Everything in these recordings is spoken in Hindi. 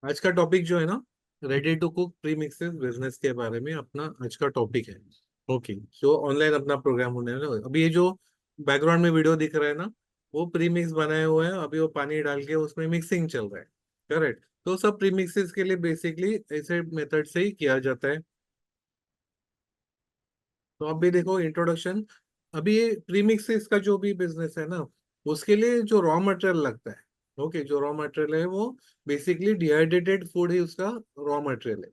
आज का टॉपिक जो है ना, ready to cook premixes business के बारे में अपना आज का टॉपिक है। ओके। जो ऑनलाइन अपना प्रोग्राम होने वाला है, अभी ये जो बैकग्राउंड में वीडियो दिख रहा है ना, वो प्री मिक्स बनाए हुए हैं। अभी वो पानी डाल के उसमें मिक्सिंग चल रहा है। करेक्ट। तो सब प्री मिक्सेस के लिए बेसिकली ऐसे मेथड से ही किया जाता है। तो अब भी देखो इंट्रोडक्शन। अभी ये प्रीमिक्सेस का जो भी बिजनेस है ना, उसके लिए जो रॉ मटेरियल लगता है। ओके, जो रॉ मटेरियल है वो बेसिकली डिहाइड्रेटेड फूड ही उसका रॉ मटेरियल है।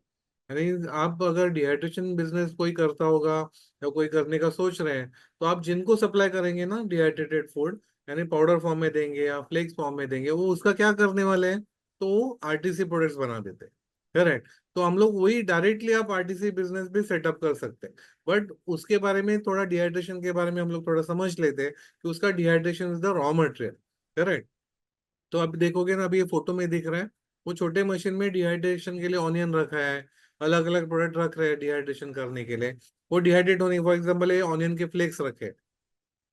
यानी आप अगर डिहाइड्रेशन बिजनेस कोई करता होगा या कोई करने का सोच रहे हैं, तो आप जिनको सप्लाई करेंगे ना डिहाइड्रेटेड फूड, यानी पाउडर फॉर्म में देंगे या फ्लेक्स फॉर्म में देंगे, वो उसका क्या करने वाले हैं? तो आरटीसी प्रोडक्ट्स बना देते हैं। करेक्ट। तो हम लोग वही डायरेक्टली आप आरटीसी बिजनेस भी सेटअप कर सकते हैं। बट उसके बारे में थोड़ा डिहाइड्रेशन के बारे में हम लोग थोड़ा समझ लेते हैं कि उसका dehydration is the raw material. Correct. तो अब देखोगे ना, अभी ये फोटो में दिख रहा है, वो छोटे मशीन में डिहाइड्रेशन के लिए ऑनियन रखा है। अलग अलग प्रोडक्ट रख रहे हैं डिहाइड्रेशन करने के लिए। वो डिहाइड्रेट होने, फॉर एग्जाम्पल ये ऑनियन के फ्लेक्स रखे।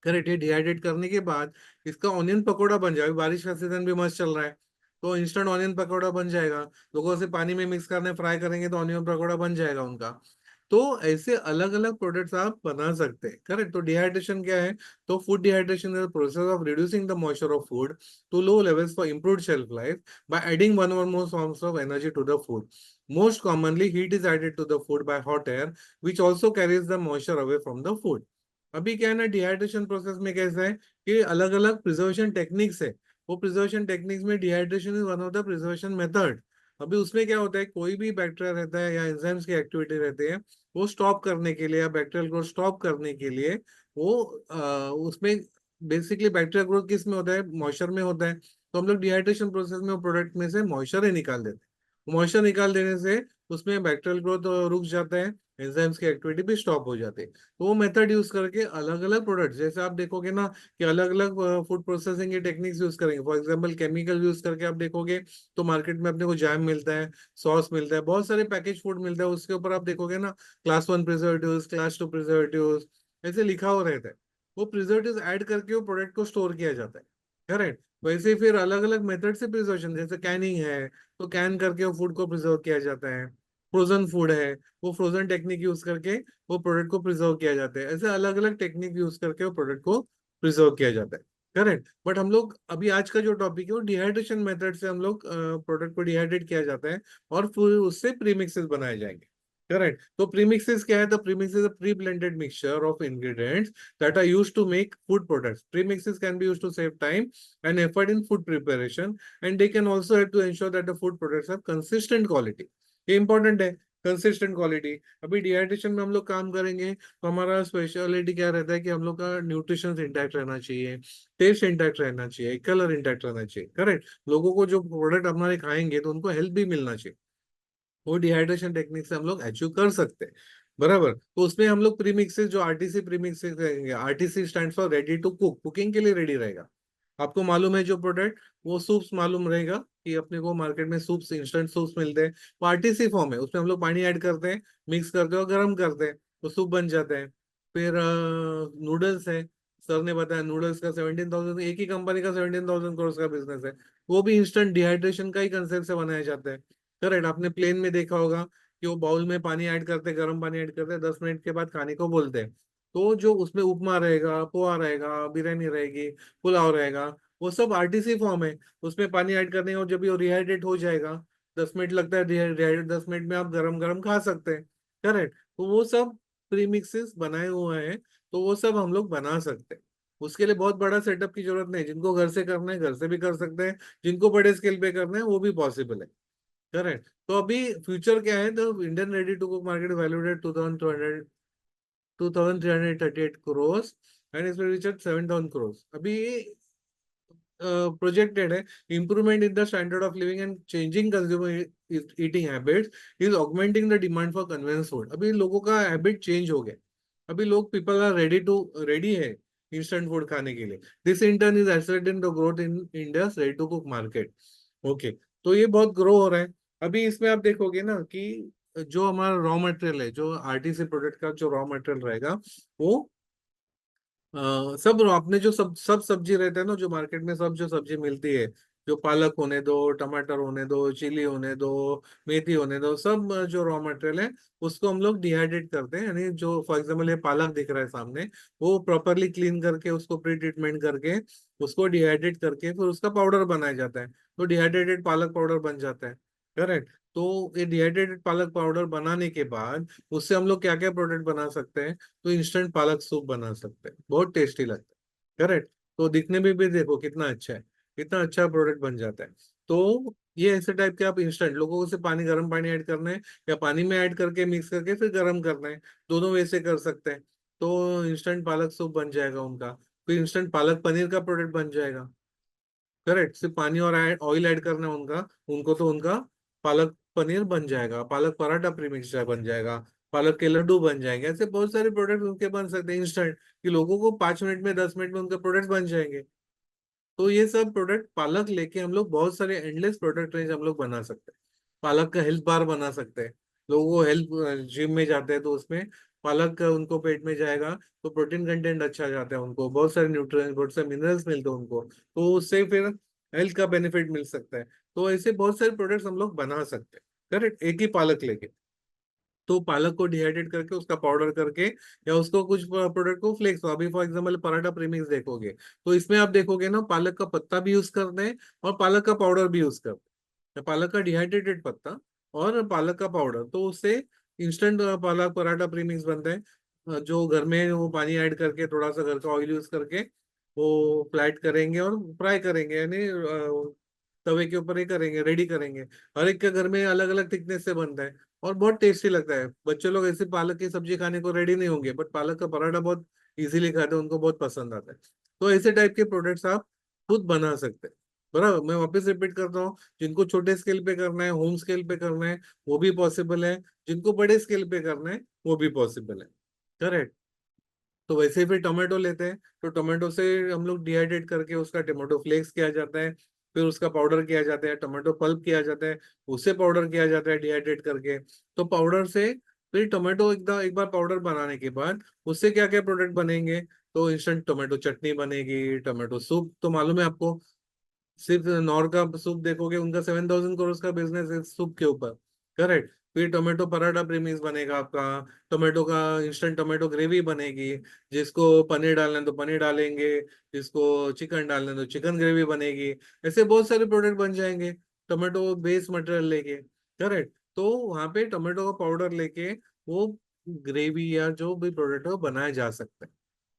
करेक्ट। ये डिहाइड्रेट करने के बाद इसका ऑनियन पकौड़ा बन जाएगा। बारिश का सीजन भी मस्त चल रहा है, तो इंस्टेंट ऑनियन पकौड़ा बन जाएगा। लोगों से पानी में मिक्स करने फ्राई करेंगे तो ऑनियन पकौड़ा बन जाएगा उनका। तो ऐसे अलग अलग प्रोडक्ट्स आप बना सकते हैं। करेक्ट। तो डिहाइड्रेशन क्या है? तो food dehydration is the process of reducing the moisture of food to low levels for improved shelf life by adding one or more forms of energy to the food. Most commonly, heat is added to the food by hot air, which also carries the moisture away from the food. अभी क्या है ना, डिहाइड्रेशन प्रोसेस में कैसा है कि अलग अलग प्रिजर्वेशन टेक्निक्स है। वो प्रिजर्वेशन टेक्निक्स में dehydration is one of the preservation method. अभी उसमें क्या होता है, कोई भी बैक्टीरिया रहता है या एंजाइम्स की एक्टिविटी रहती है, वो स्टॉप करने के लिए या बैक्टीरियल ग्रोथ स्टॉप करने के लिए वो उसमें बेसिकली बैक्टीरियल ग्रोथ किस में होता है? मॉइस्चर में होता है। तो हम लोग डिहाइड्रेशन प्रोसेस में वो प्रोडक्ट में से मॉइस्चर ही निकाल देते हैं। मॉइस्चर निकाल देने से उसमें बैक्टीरियल ग्रोथ रुक जाता है, एंजाइम्स की एक्टिविटी भी स्टॉप हो जाती है। तो वो मेथड यूज करके अलग अलग प्रोडक्ट, जैसे आप देखोगे ना कि अलग अलग फूड प्रोसेसिंग के टेक्निक्स यूज करेंगे। फॉर एग्जांपल केमिकल यूज करके आप देखोगे तो मार्केट में अपने को जैम मिलता है, सॉस मिलता है, बहुत सारे पैकेज फूड मिलता है। उसके ऊपर आप देखोगे ना, क्लास 1 प्रिजर्वेटिव, क्लास 2 प्रिजर्वेटिव, ऐसे लिखा हुआ रहता है। वो प्रिजर्वेटिव ऐड करके वो प्रोडक्ट को स्टोर किया जाता है। करेक्ट। वैसे ही फिर अलग अलग मेथड से प्रिजर्वेशन, जैसे कैनिंग है, तो कैन करके वो फूड को प्रिजर्व किया जाता है। फ्रोजन फूड है, वो फ्रोजन टेक्निक यूज करके वो प्रोडक्ट को प्रिजर्व किया जाता है। ऐसे अलग अलग टेक्निक यूज करके वो प्रोडक्ट को प्रिजर्व किया जाता है। करेक्ट। बट हम लोग अभी आज का जो टॉपिक है वो डिहाइड्रेशन मेथड से हम लोग प्रोडक्ट को डिहाइड्रेट किया जाता है और फिर उससे प्रीमिक्सेस बनाए जाएंगे। करेक्ट। तो प्रीमिक्सेस क्या है? The premix is a pre blended mixture of ingredients that are used to make food products. Premixes can be used to save time and effort in food preparation, and they can also help to ensure that the food products have consistent quality. ये इंपॉर्टेंट है, कंसिस्टेंट क्वालिटी। अभी डिहाइड्रेशन में हम लोग काम करेंगे तो हमारा स्पेशलिटी क्या रहता है कि हम लोग का न्यूट्रिशन इंटैक्ट रहना चाहिए, टेस्ट इंटैक्ट रहना चाहिए, कलर इंटैक्ट रहना चाहिए। करेक्ट। लोगों को जो प्रोडक्ट हमारे खाएंगे तो उनको हेल्प भी मिलना चाहिए। वो डिहाइड्रेशन टेक्निक से हम लोग अचीव कर सकते हैं। बराबर। तो उसमें हम लोग प्रीमिक्सेस, जो आरटीसी प्रीमिक्सेस रहेंगे, RTC stand for ready to cook, cooking के लिए रेडी रहेगा। आपको मालूम है जो प्रोडक्ट, वो सूप्स मालूम रहेगा कि अपने को मार्केट में सूप्स, इंस्टेंट सूप्स मिलते हैं। वो आरटीसी फॉर्म है, उसमें हम लोग पानी ऐड करते हैं, मिक्स करते हैं और गर्म करते हैं, तो सूप बन जाते हैं। फिर नूडल्स है। सर ने बताया नूडल्स का 17,000, एक ही कंपनी का 17,000 करोड़ का बिजनेस है। वो भी इंस्टेंट डिहाइड्रेशन का ही कंसेप्ट से बनाया जाता है। करेक्ट। आपने प्लेन में देखा होगा कि वो बाउल में पानी ऐड करते, गर्म पानी ऐड करते, 10 मिनट के बाद खाने को बोलते हैं। तो जो उसमें उपमा रहेगा, पोहा रहेगा, बिरयानी रहेगी, पुलाव रहेगा, वो सब आरटीसी फॉर्म है। उसमें पानी ऐड करने और जब भी वो रिहाइड्रेट हो जाएगा, 10 मिनट लगता है रिहाइड्रेट, 10 मिनट में आप गरम गरम खा सकते हैं। करेक्ट। तो वो सब प्रीमिक्सेस बनाए हुए हैं, तो वो सब हम लोग बना सकते हैं। उसके लिए बहुत बड़ा सेटअप की जरूरत नहीं। जिनको घर से करना है घर से भी कर सकते हैं, जिनको बड़े स्केल पे करना है वो भी पॉसिबल है। करेक्ट। तो अभी फ्यूचर क्या है? तो Indian ready to cook market valued at 2,338 crore and it's reach at 7,000 crore. अभी प्रोजेक्टेड है improvement in the standard of living and changing consumer eating habits is augmenting the demand for convenience food. अभी लोगों का हैबिट चेंज हो गया। अभी लोग, पीपल आर रेडी है इंस्टेंट फूड खाने के लिए। This in turn is accelerating the growth in India ready to cook market. Okay. तो ये बहुत ग्रो हो रहा है। अभी इसमें आप देखोगे ना कि जो हमारा रॉ मटेरियल है, जो आरटीसी प्रोडक्ट का जो रॉ मटेरियल रहेगा, वो सब आपने जो सब सब सब्जी रहता है ना, जो मार्केट में सब जो सब्जी मिलती है, जो पालक होने दो, टमाटर होने दो, चिली होने दो, मेथी होने दो, सब जो रॉ मटेरियल है उसको हम लोग डिहाइड्रेट करते हैं। यानी जो फॉर एग्जाम्पल ये पालक दिख रहा है सामने, वो प्रॉपरली क्लीन करके उसको प्री ट्रीटमेंट करके उसको डिहाइड्रेट करके फिर उसका पाउडर बनाया जाता है। तो डिहाइड्रेटेड पालक पाउडर बन जाता है। करेक्ट। तो ये डिहाइड्रेटेड पालक पाउडर बनाने के बाद उससे हम लोग क्या क्या प्रोडक्ट बना सकते हैं? तो इंस्टेंट पालक सूप बना सकते हैं, बहुत टेस्टी लगता है। करेक्ट। तो दिखने में भी देखो कितना अच्छा है, कितना अच्छा प्रोडक्ट बन जाता है। तो ये ऐसे टाइप के आप इंस्टेंट, लोगों को सिर्फ पानी, गर्म पानी ऐड करना है या पानी में ऐड करके मिक्स करके फिर गर्म करना है, दोनों वैसे कर सकते हैं। तो इंस्टेंट पालक सूप बन जाएगा उनका। फिर इंस्टेंट पालक पनीर का प्रोडक्ट बन जाएगा। करेक्ट। सिर्फ पानी और ऑयल ऐड करना है उनका, उनको तो उनका पालक पनीर बन जाएगा, पालक पराठा प्रीमिक्स बन जाएगा, पालक के लड्डू बन जाएंगे। ऐसे बहुत सारे प्रोडक्ट उनके बन सकते हैं इंस्टेंट, कि लोगों को 5 मिनट में 10 मिनट में उनके प्रोडक्ट बन जाएंगे। तो ये सब प्रोडक्ट पालक लेके हम लोग बहुत सारे एंडलेस प्रोडक्ट रेंज हम लोग बना सकते हैं। पालक का हेल्थ बार बना सकते हैं। लोगों को हेल्थ, जिम में जाते हैं तो उसमें पालक का उनको पेट में जाएगा तो प्रोटीन कंटेंट अच्छा जाता है, उनको बहुत सारे न्यूट्रिएंट्स, बहुत सारे मिनरल्स मिलते हैं उनको, तो उससे फिर हेल्थ का बेनिफिट मिल सकता है। तो ऐसे बहुत सारे प्रोडक्ट्स हम लोग बना सकते हैं। करेक्ट, एक ही पालक लेके। तो पालक को डिहाइड्रेट करके उसका पाउडर करके, या उसको कुछ प्रोडक्ट को फ्लेक्स, अभी फॉर एग्जांपल पराठा प्रीमिक्स देखोगे तो इसमें आप देखोगे ना, पालक का पत्ता भी यूज करते हैं और पालक का पाउडर भी यूज करते हैं। पालक का डिहाइड्रेटेड पत्ता और पालक का पाउडर, तो उससे इंस्टेंट पालक पराठा प्रीमिक्स बनता है। जो घर में वो पानी ऐड करके थोड़ा सा घर का ऑयल यूज करके वो फ्लैट करेंगे और फ्राई करेंगे, यानी तवे के ऊपर ही करेंगे, रेडी करेंगे। हर एक के घर में अलग अलग थिकनेस से बनता है और बहुत टेस्टी लगता है। बच्चे लोग ऐसे पालक की सब्जी खाने को रेडी नहीं होंगे, बट पालक का पराठा बहुत इजीली खाते हैं, उनको बहुत पसंद आता है। तो ऐसे टाइप के प्रोडक्ट्स आप खुद बना सकते हैं। बराबर, मैं वापस रिपीट करता हूँ, जिनको छोटे स्केल पे करना है, होम स्केल पे करना है, वो भी पॉसिबल है। जिनको बड़े स्केल पे करना है वो भी पॉसिबल है। करेक्ट। तो वैसे ही फिर टोमेटो लेते हैं, तो टोमेटो से हम लोग डिहाइड्रेट करके उसका टोमेटो फ्लेक्स किया जाता है, फिर उसका पाउडर किया जाता है, टोमेटो पल्प किया जाता है, उससे पाउडर किया जाता है डिहाइड्रेट करके। तो पाउडर से फिर टोमेटो एकदम एक बार पाउडर बनाने के बाद उससे क्या क्या प्रोडक्ट बनेंगे? तो इंस्टेंट टोमेटो चटनी बनेगी, टोमेटो सूप तो मालूम है आपको। सिर्फ नॉर का सूप देखोगे, उनका 7,000 करोड़ का बिजनेस है सूप के ऊपर। करेक्ट। फिर टोमेटो पराठा प्रीमिक्स बनेगा आपका, टोमेटो का इंस्टेंट टोमेटो ग्रेवी बनेगी, जिसको पनीर डालना है तो पनीर डालेंगे, जिसको चिकन डालना है तो चिकन ग्रेवी बनेगी। ऐसे बहुत सारे प्रोडक्ट बन जाएंगे टोमेटो बेस मटेरियल लेके। करेक्ट। तो वहां पे टोमेटो का पाउडर लेके वो ग्रेवी या जो भी प्रोडक्ट है वो बनाया जा सकता है।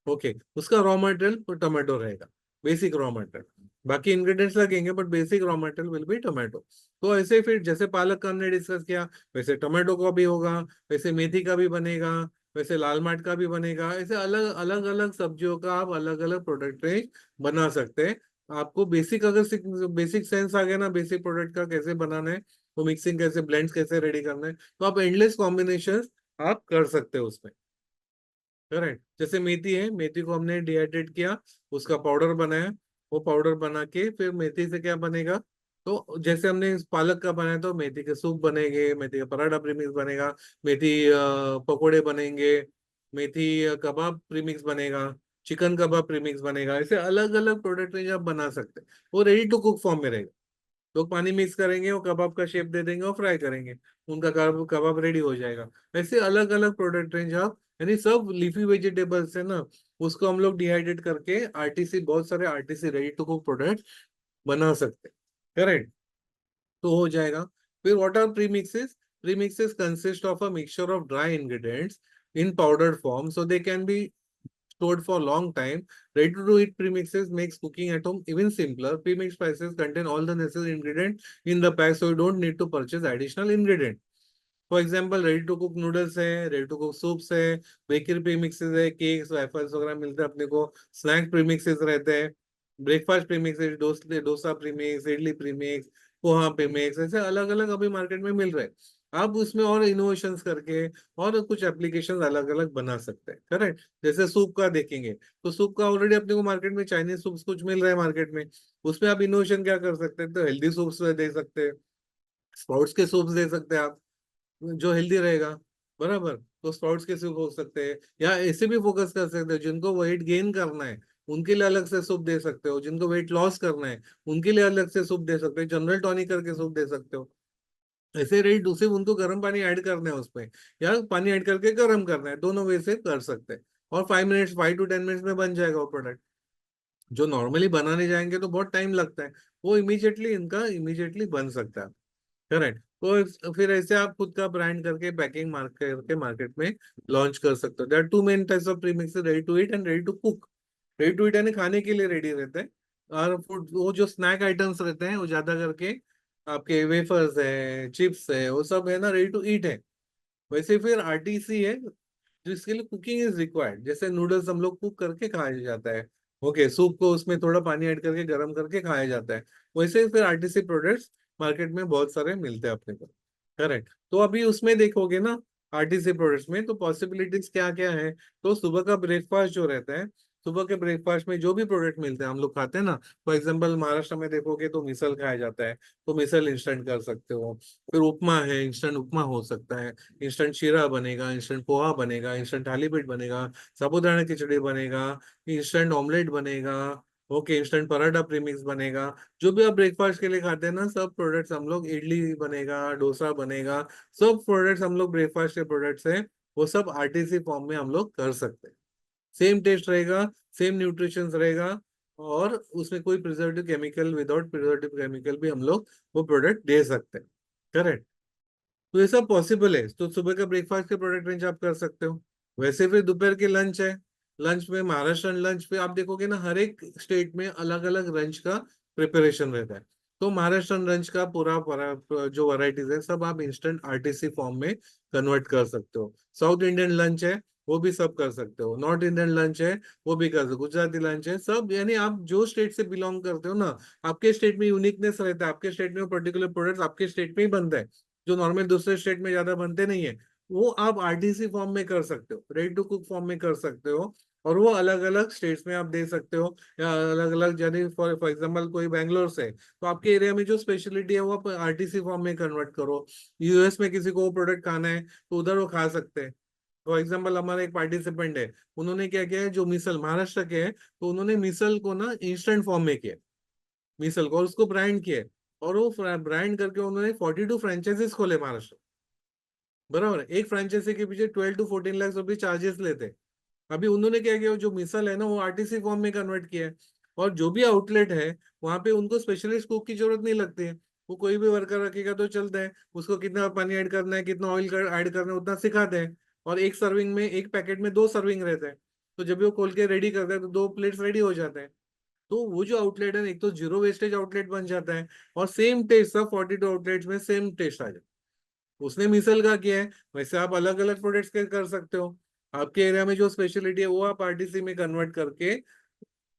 ओके, उसका रॉ मटेरियल टोमेटो रहेगा, बेसिक रॉ मटेरियल। बाकी इंग्रेडिएंट्स लगेंगे but basic raw material will be tomato. तो ऐसे फिर जैसे पालक का हमने डिस्कस किया, वैसे टोमेटो का भी होगा, वैसे मेथी का भी बनेगा, वैसे लाल मार्ट का भी बनेगा। ऐसे अलग अलग अलग सब्जियों का आप अलग अलग प्रोडक्ट रेंज बना सकते हैं। आपको बेसिक, अगर बेसिक सेंस आ गया ना बेसिक प्रोडक्ट का कैसे बनाना है, वो मिक्सिंग कैसे, ब्लेंड्स कैसे रेडी करना है, तो आप एंडलेस कॉम्बिनेशन आप कर सकते हो उसमें। करेक्ट। जैसे मेथी है, मेथी को हमने डिहाइड्रेट किया, उसका पाउडर बनाया, वो पाउडर बना के फिर मेथी से क्या बनेगा? तो जैसे हमने इस पालक का बनाया तो मेथी के सूप बनेंगे, मेथी का पराठा प्रीमिक्स बनेगा, मेथी पकोड़े बनेंगे, मेथी कबाब प्रीमिक्स बनेगा, चिकन कबाब प्रीमिक्स बनेगा। ऐसे अलग अलग प्रोडक्ट रेंज आप बना सकते हैं, वो रेडी टू कुक फॉर्म में रहेगा। लोग पानी मिक्स करेंगे, वो कबाब का शेप दे देंगे और फ्राई करेंगे, उनका कबाब कबाब रेडी हो जाएगा। ऐसे अलग अलग प्रोडक्ट रेंज आप, यानी सब लीफी वेजिटेबल्स है ना, उसको हम लोग डिहाइड्रेट करके आरटीसी, बहुत सारे RTC ready to cook product बना सकते हैं। करेक्ट। तो हो जाएगा। फिर what are premixes? Premixes consist of a mixture of dry ingredients in powdered form, so they can be stored for a long time. Ready-to-eat premixes makes cooking at home even simpler. Premix spices contain all the necessary ingredients in the pack, so you don't need to purchase additional ingredient. For example ready to cook noodles है, रेडी टू कुक सूप्स है, बेकरी प्रीमिक्सेस है, केक्स वेफर्स वगैरह मिलते हैं अपने को, स्नैक प्रीमिक्सेस रहते हैं, breakfast premixes, dosa premix, idli premix, poha premix, ऐसे अलग अलग अभी मार्केट में मिल रहे हैं। आप उसमें और इनोवेशंस करके और कुछ एप्लीकेशंस अलग अलग बना सकते हैं। करेक्ट। जैसे सूप का देखेंगे तो सूप का ऑलरेडी अपने को मार्केट में चाइनीज सूप्स कुछ मिल रहा है मार्केट में, उसमें आप इनोवेशन क्या कर सकते हैं? तो हेल्दी सूप्स दे सकते हैं, स्प्राउट्स के सूप्स दे सकते हैं आप, जो हेल्दी रहेगा। बराबर, तो स्प्राउट्स के सूप हो सकते हैं, या ऐसे भी फोकस कर सकते हैं जिनको वेट गेन करना है, उनके लिए अलग से सूप दे सकते हो, जिनको वेट लॉस करना है उनके लिए अलग से सूप दे सकते हो, जनरल टॉनिक करके सूप दे सकते हो। ऐसे रेडी सिर्फ उनको गर्म पानी ऐड करना है उसमें, या पानी ऐड करके गर्म करना है, दोनों वे से कर सकते हैं। और 5 मिनट्स, 5 to 10 मिनट्स में बन जाएगा वो प्रोडक्ट। जो नॉर्मली बनाने जाएंगे तो बहुत टाइम लगता है, वो इमीडिएटली इनका इमीडिएटली बन सकता है। करेक्ट। तो फिर ऐसे आप खुद का ब्रांड करके पैकिंग मार्क करके मार्केट में लॉन्च कर सकते हो। There are two main types of premix, ready to eat and ready to cook. Ready to eat यानी खाने के लिए रेडी रहते हैं, और फूड वो जो स्नैक आइटम्स रहते हैं वो ज्यादा करके आपके वेफर्स है, चिप्स है, वो सब है ना, रेडी टू ईट है। वैसे फिर आरटीसी है जिसके लिए कुकिंग इज रिक्वायर्ड, जैसे नूडल्स हम लोग कुक करके खाया जाता है, ओके, सूप को उसमें थोड़ा पानी ऐड करके गर्म करके खाया जाता है। वैसे ही फिर आरटीसी प्रोडक्ट्स मार्केट में बहुत सारे मिलते हैं अपने को। करेक्ट। तो अभी उसमें देखोगे ना, आरटीसी प्रोडक्ट्स में तो पॉसिबिलिटीज क्या क्या है। तो सुबह का ब्रेकफास्ट जो रहता है, सुबह के ब्रेकफास्ट में जो भी प्रोडक्ट मिलते हैं हम लोग खाते हैं ना। फॉर एग्जाम्पल महाराष्ट्र में देखोगे तो मिसल खाया जाता है, तो मिसल इंस्टेंट कर सकते हो। फिर उपमा है, इंस्टेंट उपमा हो सकता है, इंस्टेंट शीरा बनेगा, इंस्टेंट पोहा बनेगा, इंस्टेंट थाली पीठ बनेगा, साबूदाना खिचड़ी बनेगा, इंस्टेंट ऑमलेट बनेगा, ओके, इंस्टेंट पराठा प्रीमिक्स बनेगा। जो भी आप ब्रेकफास्ट के लिए खाते हैं ना, सब प्रोडक्ट्स हम लोग, इडली बनेगा, डोसा बनेगा, सब प्रोडक्ट्स हम लोग ब्रेकफास्ट के प्रोडक्ट्स हैं, वो सब आरटीसी फॉर्म में हम लोग कर सकते हैं। सेम टेस्ट रहेगा, सेम न्यूट्रिशन रहेगा, और उसमें कोई preservative chemical, without preservative chemical भी हम लोग वो प्रोडक्ट दे सकते हैं। करेक्ट। तो ये सब पॉसिबल है। तो सुबह का ब्रेकफास्ट के प्रोडक्ट रेंज आप कर सकते हो। वैसे फिर दोपहर के लंच है, लंच में महाराष्ट्र लंच पे आप देखोगे ना, हर एक स्टेट में अलग अलग लंच का प्रिपरेशन रहता है। तो महाराष्ट्र लंच का पूरा जो वैरायटीज है सब आप इंस्टेंट आरटीसी फॉर्म में कन्वर्ट कर सकते हो। साउथ इंडियन लंच है, वो भी सब कर सकते हो। नॉर्थ इंडियन लंच है, वो भी कर सकते हो। गुजराती लंच है, सब, यानी आप जो स्टेट से बिलोंग करते हो ना, आपके स्टेट में यूनिकनेस रहता है, आपके स्टेट में पर्टिकुलर प्रोडक्ट्स आपके स्टेट में ही बनता है, जो नॉर्मल दूसरे स्टेट में ज्यादा बनते नहीं है। वो आप आरटीसी फॉर्म में कर सकते हो, रेडी टू कुक फॉर्म में कर सकते हो, और वो अलग अलग स्टेट्स में आप दे सकते हो, या अलग अलग, यानी फॉर एग्जाम्पल कोई बैंगलोर से, तो आपके एरिया में जो स्पेशलिटी है वो आप आरटीसी फॉर्म में कन्वर्ट करो। यूएस में किसी को वो प्रोडक्ट खाना है तो उधर वो खा सकते हैं। फॉर एग्जाम्पल हमारा एक पार्टिसिपेंट है, उन्होंने क्या किया है, जो मिसल महाराष्ट्र के हैं, तो उन्होंने मिसल को ना इंस्टेंट फॉर्म में किया, मिसल को, और उसको ब्रांड किया, और वो ब्रांड करके उन्होंने 42 फ्रेंचाइजीज खोले महाराष्ट्र। बराबर है। एक फ्रेंचाइजी के पीछे 12 to 14 लाख रुपए चार्जेस लेते हैं। अभी उन्होंने क्या किया, जो मिसल है ना वो आरटीसी फॉर्म में कन्वर्ट किया है, और जो भी आउटलेट है वहां पे उनको स्पेशलिस्ट कुक की जरूरत नहीं लगती है। वो कोई भी वर्कर रखेगा तो चलता है, उसको कितना पानी ऐड करना है, कितना ऑयल ऐड करना है, उतना सिखाते हैं। और एक सर्विंग में, एक पैकेट में 2 सर्विंग रहते हैं, तो जब भी वो खोल के रेडी करता है तो 2 प्लेट्स रेडी हो जाते हैं। तो वो जो आउटलेट है, एक तो जीरो वेस्टेज आउटलेट बन जाता है, और सेम टेस्ट, सब 42 आउटलेट्स में सेम टेस्ट आ जाता है। उसने मिसल का किया है, वैसे आप अलग अलग प्रोडक्ट्स के कर सकते हो। आपके एरिया में जो स्पेशलिटी है वो आप आरटीसी में कन्वर्ट करके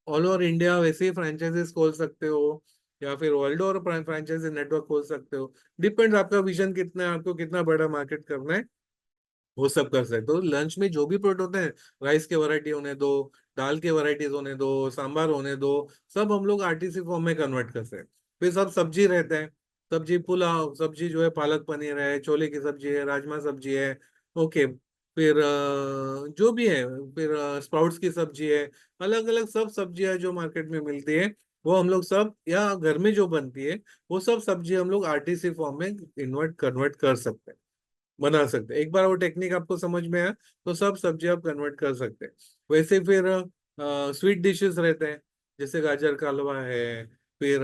ऑल ओवर इंडिया वैसे ही फ्रेंचाइजीज खोल सकते हो, या फिर वर्ल्ड और फ्रेंचाइजी नेटवर्क खोल सकते हो। डिपेंड्स आपका विजन कितना है, आपको कितना बड़ा मार्केट करना है, वो सब कर सकते हो। लंच में जो भी प्रोडक्ट होते हैं, राइस के वैरायटी होने दो, दाल के वैरायटीज होने दो, सांबार होने दो, सब हम लोग आरटीसी फॉर्म में कन्वर्ट कर सकते हैं। फिर सब सब्जी रहते हैं, सब्जी पुलाव सब्जी जो है, पालक पनीर है, छोले की सब्जी है, राजमा सब्जी है, ओके, फिर जो भी है, फिर स्प्राउट्स की सब्जी है, अलग अलग सब सब्जियां जो मार्केट में मिलती है, वो हम लोग सब, या घर में जो बनती है, वो सब सब्जी हम लोग आरटीसी फॉर्म में इन्वर्ट कन्वर्ट कर सकते हैं, बना सकते हैं। एक बार वो टेक्निक आपको समझ में आया तो सब सब्जी आप कन्वर्ट कर सकते हैं। वैसे फिर स्वीट डिशेस रहते हैं, जैसे गाजर का हलवा है, फिर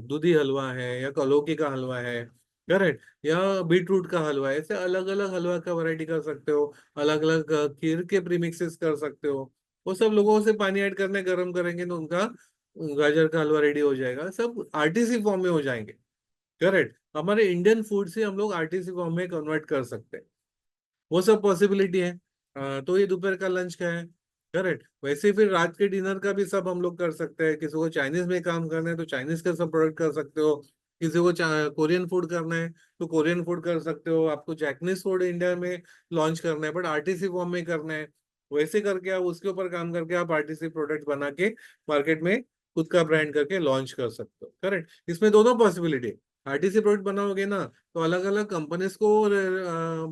दूधी हलवा है, या लौकी का हलवा है, करेक्ट, या बीट रूट का हलवा है। ऐसे अलग अलग हलवा का वैरायटी कर सकते हो, अलग अलग खीर के प्रीमिक्सेस कर सकते हो। वो सब लोगों से पानी ऐड करने गर्म करेंगे तो उनका गाजर का हलवा रेडी हो जाएगा, सब आरटीसी फॉर्म में हो जाएंगे। करेक्ट। हमारे इंडियन फूड से हम लोग आरटीसी फॉर्म में कन्वर्ट कर सकते हैं, वो सब पॉसिबिलिटी है। तो ये दोपहर का लंच का है। करेक्ट। वैसे फिर रात के डिनर का भी सब हम लोग कर सकते हैं। किसी को चाइनीज में काम करना है तो चाइनीज का सब प्रोडक्ट कर सकते हो, किसी को कोरियन फूड करना है तो कोरियन फूड कर सकते हो, आपको जैपनीज फूड इंडिया में लॉन्च करना है बट आरटीसी फॉर्म में करना है, वैसे करके आप उसके ऊपर काम करके आप आरटीसी प्रोडक्ट बना के मार्केट में खुद का ब्रांड करके लॉन्च कर सकते हो। करेक्ट। इसमें दोनों पॉसिबिलिटी, आरटीसी प्रोडक्ट बनाओगे ना तो अलग अलग कंपनीज को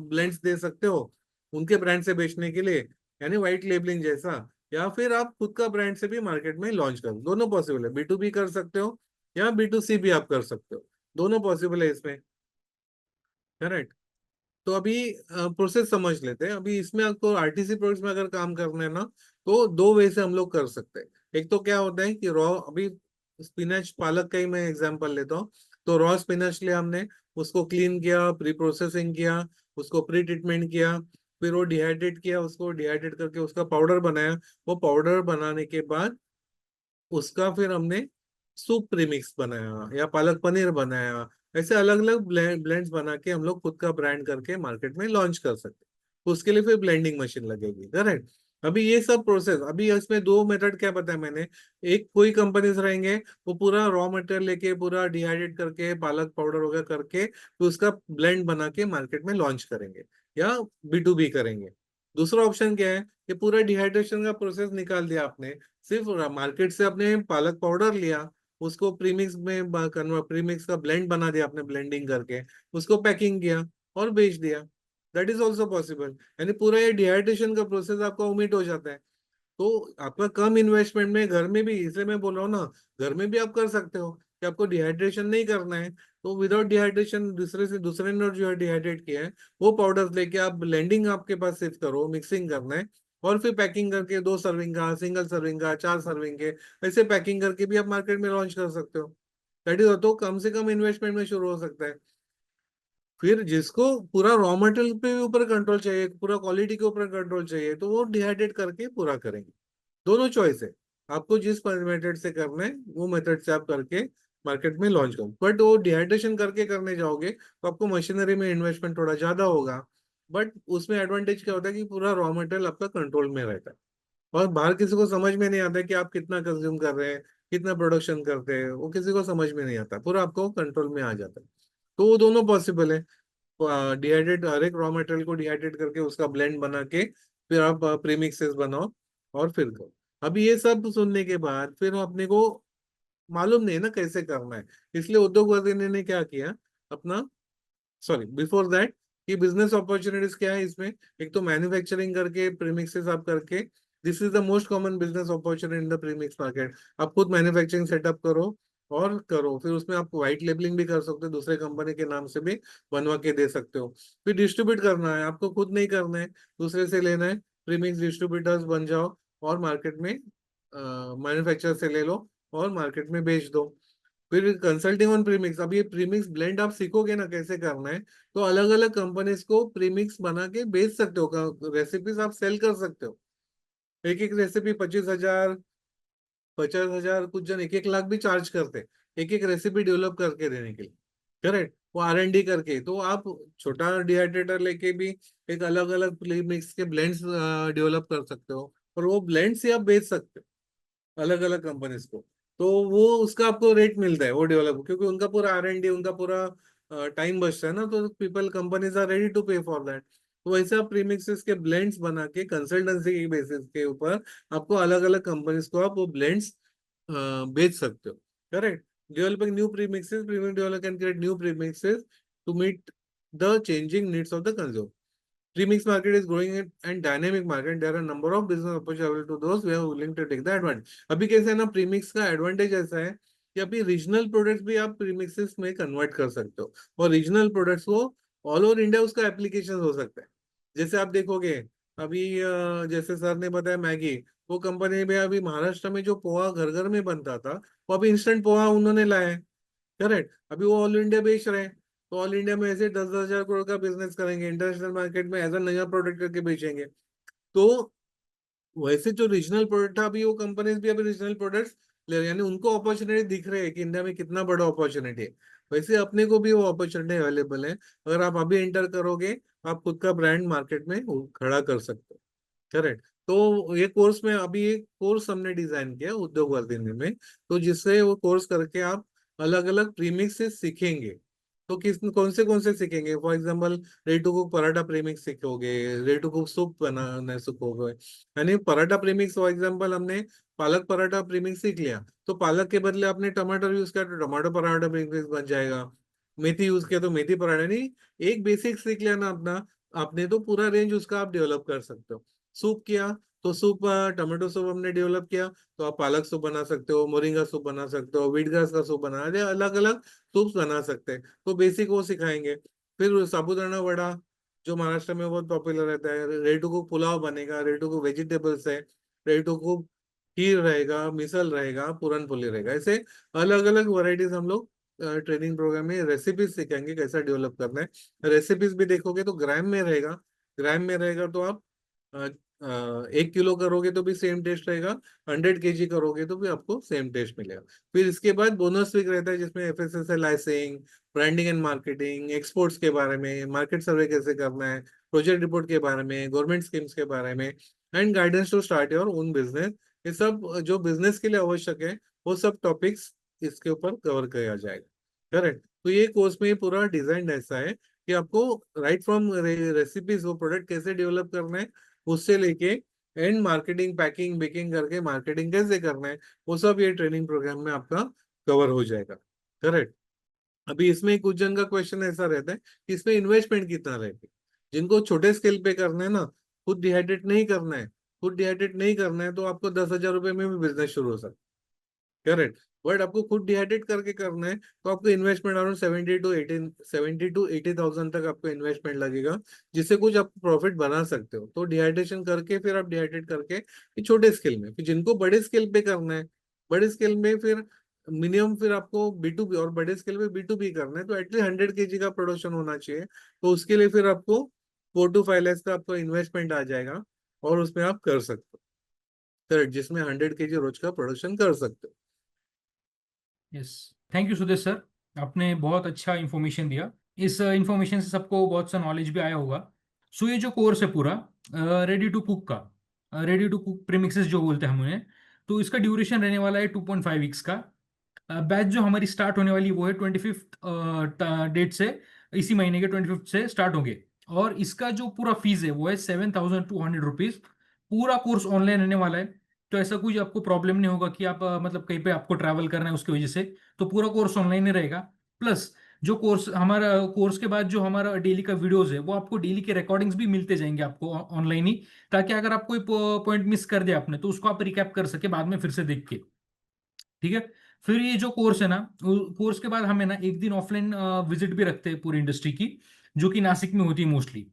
ब्लेंड्स दे सकते हो उनके ब्रांड से बेचने के लिए, यानी व्हाइट लेबलिंग जैसा, या फिर आप खुद का ब्रांड से भी मार्केट में लॉन्च कर, दोनों पॉसिबल है। B2B कर सकते हो या B2C भी आप कर सकते हो, दोनों पॉसिबल है इसमें। करेक्ट। तो अभी प्रोसेस समझ लेते हैं। अभी इसमें आपको आरटीसी प्रोडक्ट्स में अगर काम करना है ना, तो दो वे से हम लोग कर सकते हैं। एक तो क्या होता है कि रॉ, अभी स्पिनच पालक का ही मैं एग्जांपल लेता हूँ। तो रॉ स्पिनच लिया हमने, उसको क्लीन किया, प्री प्रोसेसिंग किया, उसको प्री ट्रीटमेंट किया, फिर वो डिहाइड्रेट किया, उसको डिहाइड्रेट करके उसका पाउडर बनाया। वो पाउडर बनाने के बाद उसका फिर हमने सूप प्रीमिक्स बनाया या पालक पनीर बनाया। ऐसे अलग अलग ब्लेंड्स बना के हम लोग खुद का ब्रांड करके मार्केट में लॉन्च कर सकते हैं। उसके लिए फिर ब्लेंडिंग मशीन लगेगी। करेक्ट। अभी ये सब प्रोसेस, अभी इसमें दो मेथड क्या बताया मैंने। एक कोई कंपनीज रहेंगे, वो पूरा रॉ मटेरियल लेके पूरा डिहाइड्रेट करके पालक पाउडर वगैरह करके तो उसका ब्लेंड बना के मार्केट में लॉन्च करेंगे या B2B करेंगे। दूसरा ऑप्शन क्या है कि पूरा डिहाइड्रेशन का प्रोसेस निकाल दिया आपने, सिर्फ मार्केट से आपने पालक पाउडर लिया, उसको प्रीमिक्स में कन्वर्ट, प्रीमिक्स का ब्लेंड बना दिया आपने ब्लेंडिंग करके, उसको पैकिंग किया और बेच दिया। That is also possible. यानी पूरा ये डिहाइड्रेशन का प्रोसेस आपका ओमिट हो जाता है। तो आपका कम इन्वेस्टमेंट में घर में भी, इसलिए मैं बोल रहा हूँ ना, घर में भी आप कर सकते हो कि आपको डिहाइड्रेशन नहीं करना है तो विदाउट डिहाइड्रेशन दूसरे ने जो है डिहाइड्रेट किया है वो पाउडर लेके आप ब्लेंडिंग आपके पास सिर्फ करो, मिक्सिंग करना है और फिर पैकिंग करके 2 सर्विंग का, सिंगल सर्विंग का, 4 सर्विंग के, ऐसे पैकिंग करके भी आप मार्केट में लॉन्च कर सकते हो। दैट इज, तो कम से कम इन्वेस्टमेंट में शुरू हो सकता है। फिर जिसको पूरा रॉ मटेरियल पे ऊपर कंट्रोल चाहिए, पूरा क्वालिटी के ऊपर कंट्रोल चाहिए, तो वो डिहाइड्रेट करके पूरा करेंगे। दोनों चॉइस है, आपको जिस मेथड से करना है वो मेथड से आप करके मार्केट में लॉन्च करो। बट वो डिहाइड्रेशन करके करने जाओगे तो आपको मशीनरी में इन्वेस्टमेंट थोड़ा ज्यादा होगा। बट उसमें एडवांटेज क्या होता है कि पूरा रॉ मटेरियल आपका कंट्रोल में रहता है और बाहर किसी को समझ में नहीं आता कि आप कितना कंज्यूम कर रहे हैं, कितना प्रोडक्शन करते हैं, वो किसी को समझ में नहीं आता, पूरा आपको कंट्रोल में आ जाता है। तो वो दोनों पॉसिबल है। डिहाइड्रेट, हर एक रॉ मटेरियल को डिहाइड्रेट करके उसका ब्लेंड बना के फिर आप प्रीमिक्सेस बनाओ और फिर करो। अभी ये सब सुनने के बाद फिर अपने को मालूम नहीं है ना कैसे करना है, इसलिए उद्योगपति ने क्या किया अपना, सॉरी बिफोर दैट, कि बिजनेस अपॉर्चुनिटीज क्या है इसमें। एक तो मैन्युफैक्चरिंग करके प्रीमिक्सेस आप करके, this is the most common business opportunity in the premix market. आप खुद मैन्युफैक्चरिंग सेटअप करो और करो, फिर उसमें आप व्हाइट लेबलिंग भी कर सकते हो, दूसरे कंपनी के नाम से भी बनवा के दे सकते हो। फिर डिस्ट्रीब्यूट करना है, आपको खुद नहीं करना है, दूसरे से लेना है। प्रीमिक्स डिस्ट्रीब्यूटर्स बन जाओ और मार्केट में मैन्युफैक्चर से ले लो और मार्केट में बेच दो। फिर कंसल्टिंग ऑन प्रीमिक्स, अब ये प्रीमिक्स ब्लेंड आप सीखोगे ना कैसे करना है, तो अलग अलग कंपनीज को प्रीमिक्स बना के बेच सकते हो, रेसिपीज आप सेल कर सकते हो। एक एक रेसिपी 25,000, 50,000, कुछ जन 1-1 लाख भी चार्ज करते, एक एक रेसिपी डेवलप करके देने के लिए। करेक्ट, वो R&D करके। तो आप छोटा डिहाइड्रेटर लेके भी एक अलग अलग प्रीमिक्स के ब्लेंड्स डेवलप कर सकते हो और वो ब्लेंड्स ही आप बेच सकते हो अलग अलग कंपनीज को। तो वो उसका आपको रेट मिलता है वो डेवलप, क्योंकि उनका पूरा R&D, उनका पूरा टाइम बचता है ना, तो people companies are ready to pay for that. तो वैसे आप प्रीमिक्सेस के ब्लेंड्स बना के कंसल्टेंसी के बेसिस के ऊपर आपको अलग अलग कंपनीज को आप वो ब्लेंड्स बेच सकते हो। Correct. Developing new premixes, premium developer can create new premixes to meet the changing needs of the consumer. Premix market is growing and dynamic market. There are a number of business opportunities to those who are willing to take the advantage. अभी कैसे है ना, प्रीमिक्स का एडवांटेज ऐसा है कि अभी रीजनल प्रोडक्ट्स भी आप प्रीमिक्सेस में कन्वर्ट कर सकते हो और रीजनल प्रोडक्ट्स को ऑल ओवर इंडिया उसका एप्लीकेशन हो सकता है। जैसे आप देखोगे अभी जैसे सर ने बताया मैगी, वो कंपनी में अभी महाराष्ट्र में जो पोहा घर घर में बनता था, वो अभी इंस्टेंट पोहा उन्होंने लाया है। करेक्ट। अभी वो ऑल इंडिया बेच रहे हैं, तो ऑल इंडिया में ऐसे 10,000 करोड़ का बिजनेस करेंगे, इंटरनेशनल मार्केट में एज अ नया प्रोडक्ट करके बेचेंगे। तो वैसे जो रीजनल प्रोडक्ट था, अभी वो कंपनीज भी अभी रीजनल प्रोडक्ट्स ले रहे हैं, यानी उनको अपॉर्चुनिटी दिख रहे हैं कि इंडिया में कितना बड़ा अपॉर्चुनिटी है। वैसे अपने को भी वो अपॉर्चुनिटी अवेलेबल है। अगर आप अभी एंटर करोगे, आप खुद का ब्रांड मार्केट में खड़ा कर सकते हो। करेक्ट। तो ये कोर्स में, अभी एक कोर्स हमने डिजाइन किया उद्योग वर्धिनी में, तो जिससे वो कोर्स करके आप अलग अलग प्रीमिक्स से सीखेंगे। तो कौन से सीखेंगे, for example ready to cook paratha premix सीखोगे, रेडी टू कुक सूप बनाना सीखोगे। यानी पराठा प्रीमिक्स, फॉर एग्जांपल हमने पालक पराठा प्रीमिक्स सीख लिया, तो पालक के बदले आपने टमाटर यूज किया तो टमाटो पराठा प्रीमिक्स बन जाएगा। मेथी यूज किया तो मेथी पराठा। नहीं, एक बेसिक सीख लिया ना अपना आपने, तो पूरा रेंज उसका आप डेवलप कर सकते हो। सूप किया तो सूप, टमाटो सूप हमने डेवलप किया, तो आप पालक सूप बना सकते हो, मोरिंगा सूप बना सकते हो, व्हीट ग्रास का सूप बना, अलग अलग सूप्स बना सकते हैं। तो बेसिक वो सिखाएंगे। फिर साबूदाना वड़ा जो महाराष्ट्र में बहुत पॉपुलर रहता है, रेडी टू कुक पुलाव बनेगा, रेडी टू कुक वेजिटेबल्स है, रेडी टू कुक खीर रहेगा, मिसल रहेगा, पूरन पोली रहेगा, ऐसे अलग अलग वैरायटीज हम लोग ट्रेनिंग प्रोग्राम में रेसिपीज सिखाएंगे कैसा डेवलप करना है। रेसिपीज भी देखोगे तो ग्राम में रहेगा, ग्राम में रहेगा तो आप 1 किलो करोगे तो भी सेम टेस्ट रहेगा, 100 kg करोगे तो भी आपको सेम टेस्ट मिलेगा। फिर इसके बाद बोनस वीक रहता है जिसमें FSSAI licensing, branding and marketing, exports के बारे में, मार्केट सर्वे कैसे करना है, प्रोजेक्ट रिपोर्ट के बारे में, गवर्नमेंट स्कीम्स के बारे में, and guidance to start your own business. ये सब जो बिजनेस के लिए आवश्यक है वो सब टॉपिक्स इसके ऊपर कवर किया जाएगा। करेक्ट। तो ये कोर्स में पूरा डिजाइन ऐसा है कि आपको राइट फ्रॉम रेसिपीज, वो प्रोडक्ट कैसे डेवलप करना है उससे लेके एंड मार्केटिंग, पैकिंग, बेकिंग करके मार्केटिंग कैसे करना है, वो सब ये ट्रेनिंग प्रोग्राम में आपका कवर हो जाएगा। करेक्ट। अभी इसमें कुछ जन का क्वेश्चन ऐसा रहता है कि इसमें इन्वेस्टमेंट कितना रहेगा। जिनको छोटे स्केल पे करना है ना, खुद डिहाइड्रेट नहीं करना है, खुद डिहाइड्रेट नहीं करना है, तो आपको 10,000 रुपए में भी बिजनेस शुरू हो सकता है। करेक्ट। बट आपको खुद डिहाइड्रेट करके करना है तो आपको इन्वेस्टमेंट अराउंड 70 to 80 thousand तक आपको इन्वेस्टमेंट लगेगा, जिससे कुछ आप प्रॉफिट बना सकते हो। तो डिहाइड्रेशन करके फिर आप डिहाइड्रेट करके ये छोटे स्केल में, फिर जिनको बड़े स्केल पे करना है, बड़े स्केल में फिर मिनिमम फिर आपको B2B, और बड़े स्केल पे B2B करना है तो एटलीस्ट 100 kg का प्रोडक्शन होना चाहिए। तो उसके लिए फिर आपको 4 to 5 lakhs का आपको इन्वेस्टमेंट आ जाएगा, और उसमें आप कर सकते हो। करेक्ट, जिसमें 100 kg रोज का प्रोडक्शन कर सकते हो। Yes, thank you Sudesh sir, आपने बहुत अच्छा इन्फॉर्मेशन दिया। इस इन्फॉर्मेशन से सबको बहुत सा नॉलेज भी आया होगा। सो ये जो कोर्स है पूरा रेडी टू कुक का, रेडी टू कुक प्रीमिक्सेस जो बोलते हैं हम उन्हें, तो इसका ड्यूरेशन रहने वाला है 2.5 वीक्स का। बैच जो हमारी स्टार्ट होने वाली है वो है 25th डेट से, इसी महीने के 25th से स्टार्ट होंगे। और इसका जो पूरा फीस है वो है 7,200 रुपीज। पूरा कोर्स ऑनलाइन रहने वाला है, तो ऐसा कुछ आपको प्रॉब्लम नहीं होगा कि आप मतलब कहीं पे आपको ट्रैवल करना है उसकी वजह से। तो पूरा कोर्स ऑनलाइन ही रहेगा। प्लस जो कोर्स हमारा, कोर्स के बाद जो हमारा डेली का वीडियोस है वो आपको डेली के रिकॉर्डिंग्स भी मिलते जाएंगे आपको ऑनलाइन ही, ताकि अगर आप कोई पॉइंट मिस कर दे आपने तो उसको आप रिकैप कर सके बाद में फिर से देख के। ठीक है। फिर ये जो कोर्स है ना, कोर्स के बाद हमें ना एक दिन ऑफलाइन विजिट भी रखते हैं पूरी इंडस्ट्री की, जो कि नासिक में होती है मोस्टली।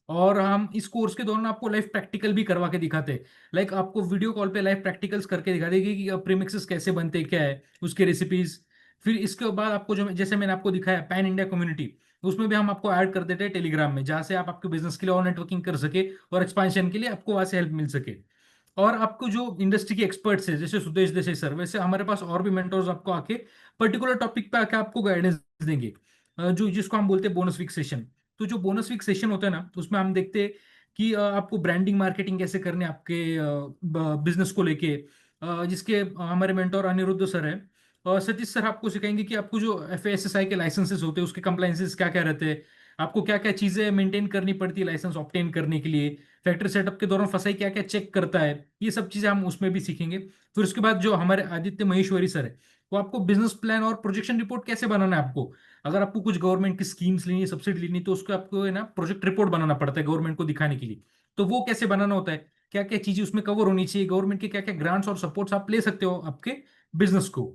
और हम इस कोर्स के दौरान आपको लाइव प्रैक्टिकल भी करवा के दिखाते हैं। लाइक आपको वीडियो कॉल पे लाइव प्रैक्टिकल्स करके दिखा देगी कि प्रीमिक्सेस कैसे बनते हैं, क्या है उसके रेसिपीज। फिर इसके बाद आपको जो, जैसे मैंने आपको दिखाया पैन इंडिया कम्युनिटी, उसमें भी हम आपको ऐड कर देते हैं टेलीग्राम में, जहां से आप आपके बिजनेस के लिए और नेटवर्किंग कर सके और एक्सपांशन के लिए आपको वहां से हेल्प मिल सके। और आपको जो इंडस्ट्री के एक्सपर्ट्स है जैसे सुदेश देसाई सर, वैसे हमारे पास और भी मेंटर्स आपको आके पर्टिकुलर टॉपिक पे आके आपको गाइडेंस देंगे, जो जिसको हम बोलते हैं बोनस वीक सेशन। तो जो बोनस वीक सेशन होता है ना, उसमें हम देखते हैं कि आपको ब्रांडिंग मार्केटिंग कैसे करने हैं आपके बिजनेस को लेके, जिसके हमारे मेंटोर अनिरुद्ध सर है। और सतीश सर आपको सिखाएंगे कि आपको जो FSSAI के लाइसेंसेस होते हैं उसके कंप्लाइंसेस क्या क्या रहते हैं, आपको क्या क्या चीजें मेंटेन करनी पड़ती है लाइसेंस ऑब्टेन करने के लिए, फैक्ट्री सेटअप के दौरान फसाई क्या क्या चेक करता है, ये सब चीजें हम उसमें भी सीखेंगे। फिर उसके बाद जो हमारे आदित्य महेश्वरी सर है, वो आपको बिजनेस प्लान और प्रोजेक्शन रिपोर्ट कैसे बनाना है आपको। अगर आपको कुछ गवर्नमेंट की स्कीम्स लेनी है, सब्सिडी लेनी है, तो उसको आपको है ना प्रोजेक्ट रिपोर्ट बनाना पड़ता है गवर्नमेंट को दिखाने के लिए। तो वो कैसे बनाना होता है, क्या क्या चीजें उसमें कवर होनी चाहिए, गवर्नमेंट के क्या क्या ग्रांट्स और सपोर्ट्स आप ले सकते हो आपके बिजनेस को।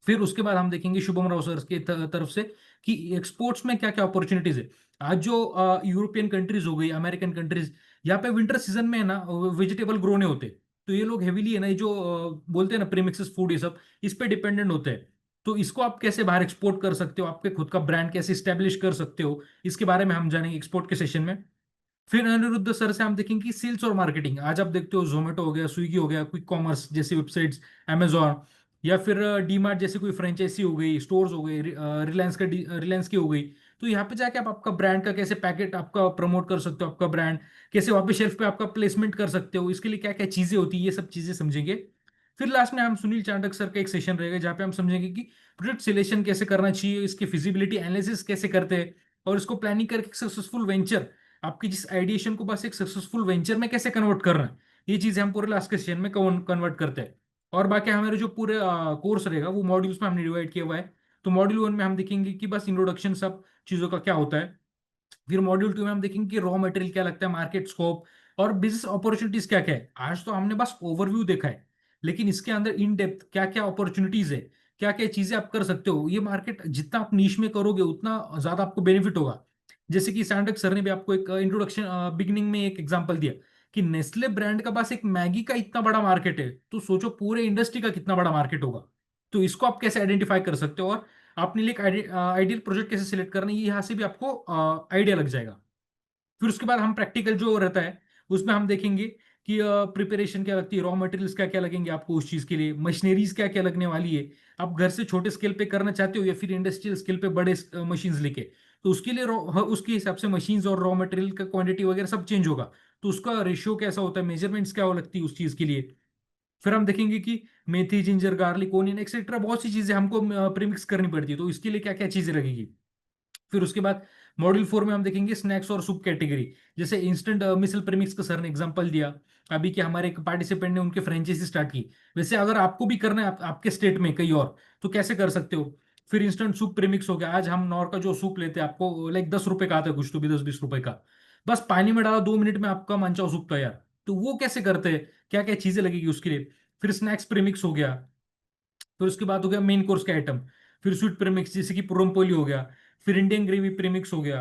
फिर उसके बाद हम देखेंगे शुभम राव सर की तरफ से कि एक्सपोर्ट्स में क्या क्या अपॉर्चुनिटीज है। आज जो यूरोपियन कंट्रीज हो गई, अमेरिकन कंट्रीज, यहाँ पे विंटर सीजन में है ना वेजिटेबल ग्रो नहीं होते, तो ये लोग हेवीली है ना, ये जो बोलते हैं ना प्रीमिक्सेस फूड, ये सब इस पे डिपेंडेंट होते हैं। तो इसको आप कैसे बाहर एक्सपोर्ट कर सकते हो, आपके खुद का ब्रांड कैसे स्टेब्लिश कर सकते हो, इसके बारे में हम जानेंगे एक्सपोर्ट के सेशन में। फिर अनिरुद्ध सर से हम देखेंगे कि सेल्स और मार्केटिंग, आज आप देखते हो जोमेटो हो गया, स्विगी हो गया, क्विक कॉमर्स जैसी वेबसाइट्स, अमेजोन, या फिर डीमार्ट जैसी कोई फ्रेंचाइजी हो गई, स्टोर्स हो गए, रिलायंस का रिलायंस की हो गई। तो यहाँ पे जाके आप आपका ब्रांड का कैसे पैकेट आपका प्रमोट कर सकते हो, आपका ब्रांड कैसे वापस शेल्फ पे आपका प्लेसमेंट कर सकते हो, इसके लिए क्या क्या चीजें होती है, ये सब चीजें समझेंगे। फिर लास्ट में हम सुनील चांडक सर का एक सेशन रहेगा जहाँ पे हम समझेंगे कि प्रोजेक्ट सिलेक्शन कैसे करना चाहिए, इसकी फिजिबिलिटी एनालिसिस कैसे करते हैं, और इसको प्लानिंग करके सक्सेसफुल वेंचर, आपकी जिस आइडिएशन को बस एक सक्सेसफुल वेंचर में कैसे कन्वर्ट करना है, ये चीजें हम पूरे लास्ट के सेशन में कन्वर्ट करते हैं। और बाकी हमारे जो पूरे कोर्स रहेगा वो मॉड्यूल्स में हमने डिवाइड किया हुआ है। तो मॉड्यूल 1 में हम देखेंगे कि बस इंट्रोडक्शन सब चीज़ों का क्या होता है। फिर मॉड्यूल 2 में हम देखेंगे कि रॉ मटेरियल क्या लगता है, मार्केट स्कोप, और बिजनेस अपॉर्चुनिटीज क्या क्या है। आज तो हमने बस ओवरव्यू देखा है, लेकिन इसके अंदर इन डेप्थ क्या क्या अपॉर्चुनिटीज है, क्या क्या चीजें आप कर सकते हो। ये मार्केट जितना आप नीश में करोगे उतना ज्यादा आपको बेनिफिट होगा। जैसे कि सैंडक सर ने भी आपको एक इंट्रोडक्शन बिगिनिंग में एक एग्जांपल दिया कि नेस्ले ब्रांड का पास एक मैगी का इतना बड़ा मार्केट है, तो सोचो पूरे इंडस्ट्री का कितना बड़ा मार्केट होगा। तो इसको आप कैसे आइडेंटिफाई कर सकते हो और अपने लिए एक आइडियल प्रोजेक्ट कैसे सिलेक्ट करना है, ये यहाँ से भी आपको आइडिया लग जाएगा। फिर उसके बाद हम प्रैक्टिकल जो रहता है उसमें हम देखेंगे कि प्रिपरेशन क्या लगती है, रॉ मटेरियल्स क्या क्या लगेंगे आपको उस चीज के लिए, मशीनरीज क्या क्या लगने वाली है। आप घर से छोटे स्केल पे करना चाहते हो या फिर इंडस्ट्रियल स्केल पे बड़े मशीन्स लेके, तो उसके लिए उसके हिसाब से मशीन्स और रॉ मटेरियल का क्वांटिटी वगैरह सब चेंज होगा। तो उसका रेशियो कैसा होता है, मेजरमेंट्स क्या हो लगती है उस चीज के लिए। फिर हम देखेंगे कि मेथी, जिंजर, गार्लिक, ओनियन एक्सेट्रा बहुत सी चीजें हमको प्रीमिक्स करनी पड़ती है, तो इसके लिए क्या क्या चीजें लगेगी। फिर उसके बाद मॉड्यूल 4 में हम देखेंगे स्नैक्स और सूप कैटेगरी। जैसे इंस्टेंट मिसल प्रीमिक्स का सर ने एग्जांपल दिया अभी कि हमारे एक पार्टिसिपेंट ने उनके फ्रेंचाइजी स्टार्ट की। वैसे अगर आपको भी करना है आपके स्टेट में कहीं और, तो कैसे कर सकते हो। फिर इंस्टेंट सूप प्रीमिक्स हो गया। आज हम नॉर का जो सूप लेते हैं आपको लाइक 10 रुपए का आता है, कुछ तो भी 10-20 रुपए का। बस पानी में डाला 2 मिनट में आपका मनचाओ सूप तैयार। तो वो कैसे करते हैं, क्या क्या चीजें लगेगी उसके लिए। फिर स्नैक्स प्रीमिक्स हो गया। फिर उसके बाद हो गया मेन कोर्स का आइटम। फिर स्वीट प्रीमिक्स जैसे कि पुरमपोली हो गया। फिर इंडियन ग्रेवी प्रीमिक्स हो गया।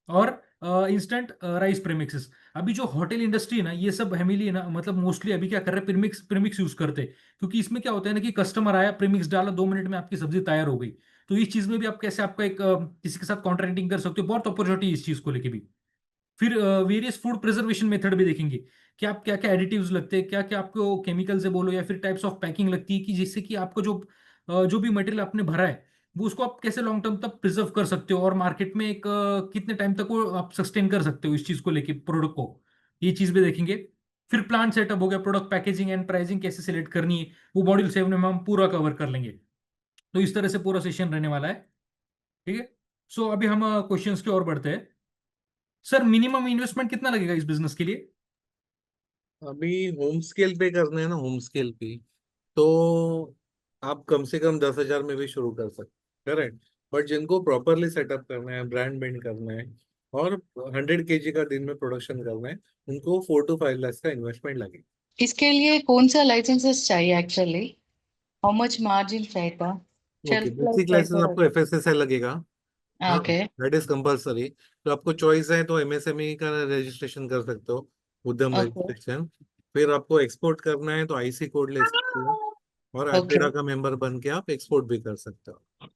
और इंस्टेंट राइस प्रीमिक्सेस। अभी जो होटल इंडस्ट्री है ना, ये सब फैमिली है ना, मतलब मोस्टली अभी क्या कर रहे हैं, प्रीमिक्स प्रीमिक्स यूज करते हैं। क्योंकि इसमें क्या होता है ना कि कस्टमर आया, प्रीमिक्स डाला, 2 मिनट में आपकी सब्जी तैयार हो गई। तो इस चीज में भी आप कैसे आपका एक किसी के साथ कॉन्ट्रैक्टिंग कर सकते हो, बहुत अपॉर्चुनिटी इस चीज को लेके भी। फिर वेरियस फूड प्रिजर्वेशन मेथड भी देखेंगे कि आप क्या क्या एडिटिव्स लगते हैं, क्या क्या आपको केमिकल से बोलो या फिर टाइप्स ऑफ पैकिंग लगती है कि जिससे कि आपको जो भी मटेरियल आपने भरा है वो उसको आप कैसे लॉन्ग टर्म तक प्रिजर्व कर सकते हो और मार्केट में एक कितने टाइम तक वो आप सस्टेन कर सकते हो इस चीज को लेके प्रोडक्ट को। ये चीज भी देखेंगे। फिर प्लांट सेटअप हो गया, प्रोडक्ट पैकेजिंग एंड प्राइसिंग कैसे सिलेक्ट करनी है, वो मॉड्यूल 7 में हम पूरा कवर कर लेंगे। तो इस तरह से पूरा सेशन रहने वाला है। ठीक है। सो अभी हम क्वेश्चंस की ओर बढ़ते हैं। सर मिनिमम इन्वेस्टमेंट कितना लगेगा इस बिजनेस के लिए। अभी होम स्केल पे करना है ना, होम स्केल पे तो आप कम से कम 10,000 में भी शुरू कर सकते, करेक्ट। बट जिनको प्रॉपरली सेटअप करना है, ब्रांड बिल्ड करना है और 100 kg का दिन में प्रोडक्शन करना है, उनको 4 to 5 लाख का इन्वेस्टमेंट लगेगा। इसके लिए कौन सा लाइसेंसेस चाहिए एक्चुअली? हाउ मच मार्जिन रहेगा? Okay, shelf life basic licence रहेगा? आपको FSSAI लगेगा। हाँ, ओके। That is compulsory. तो आपको चॉइस है तो MSME का रजिस्ट्रेशन कर सकते हो, उद्यम ओके। रजिस्ट्रेशन। फिर आपको एक्सपोर्ट करना है तो IC कोड ले सकते हो, और ओके। एपेडा का मेंबर बन के आप एक्सपोर्ट भी कर सकते हो।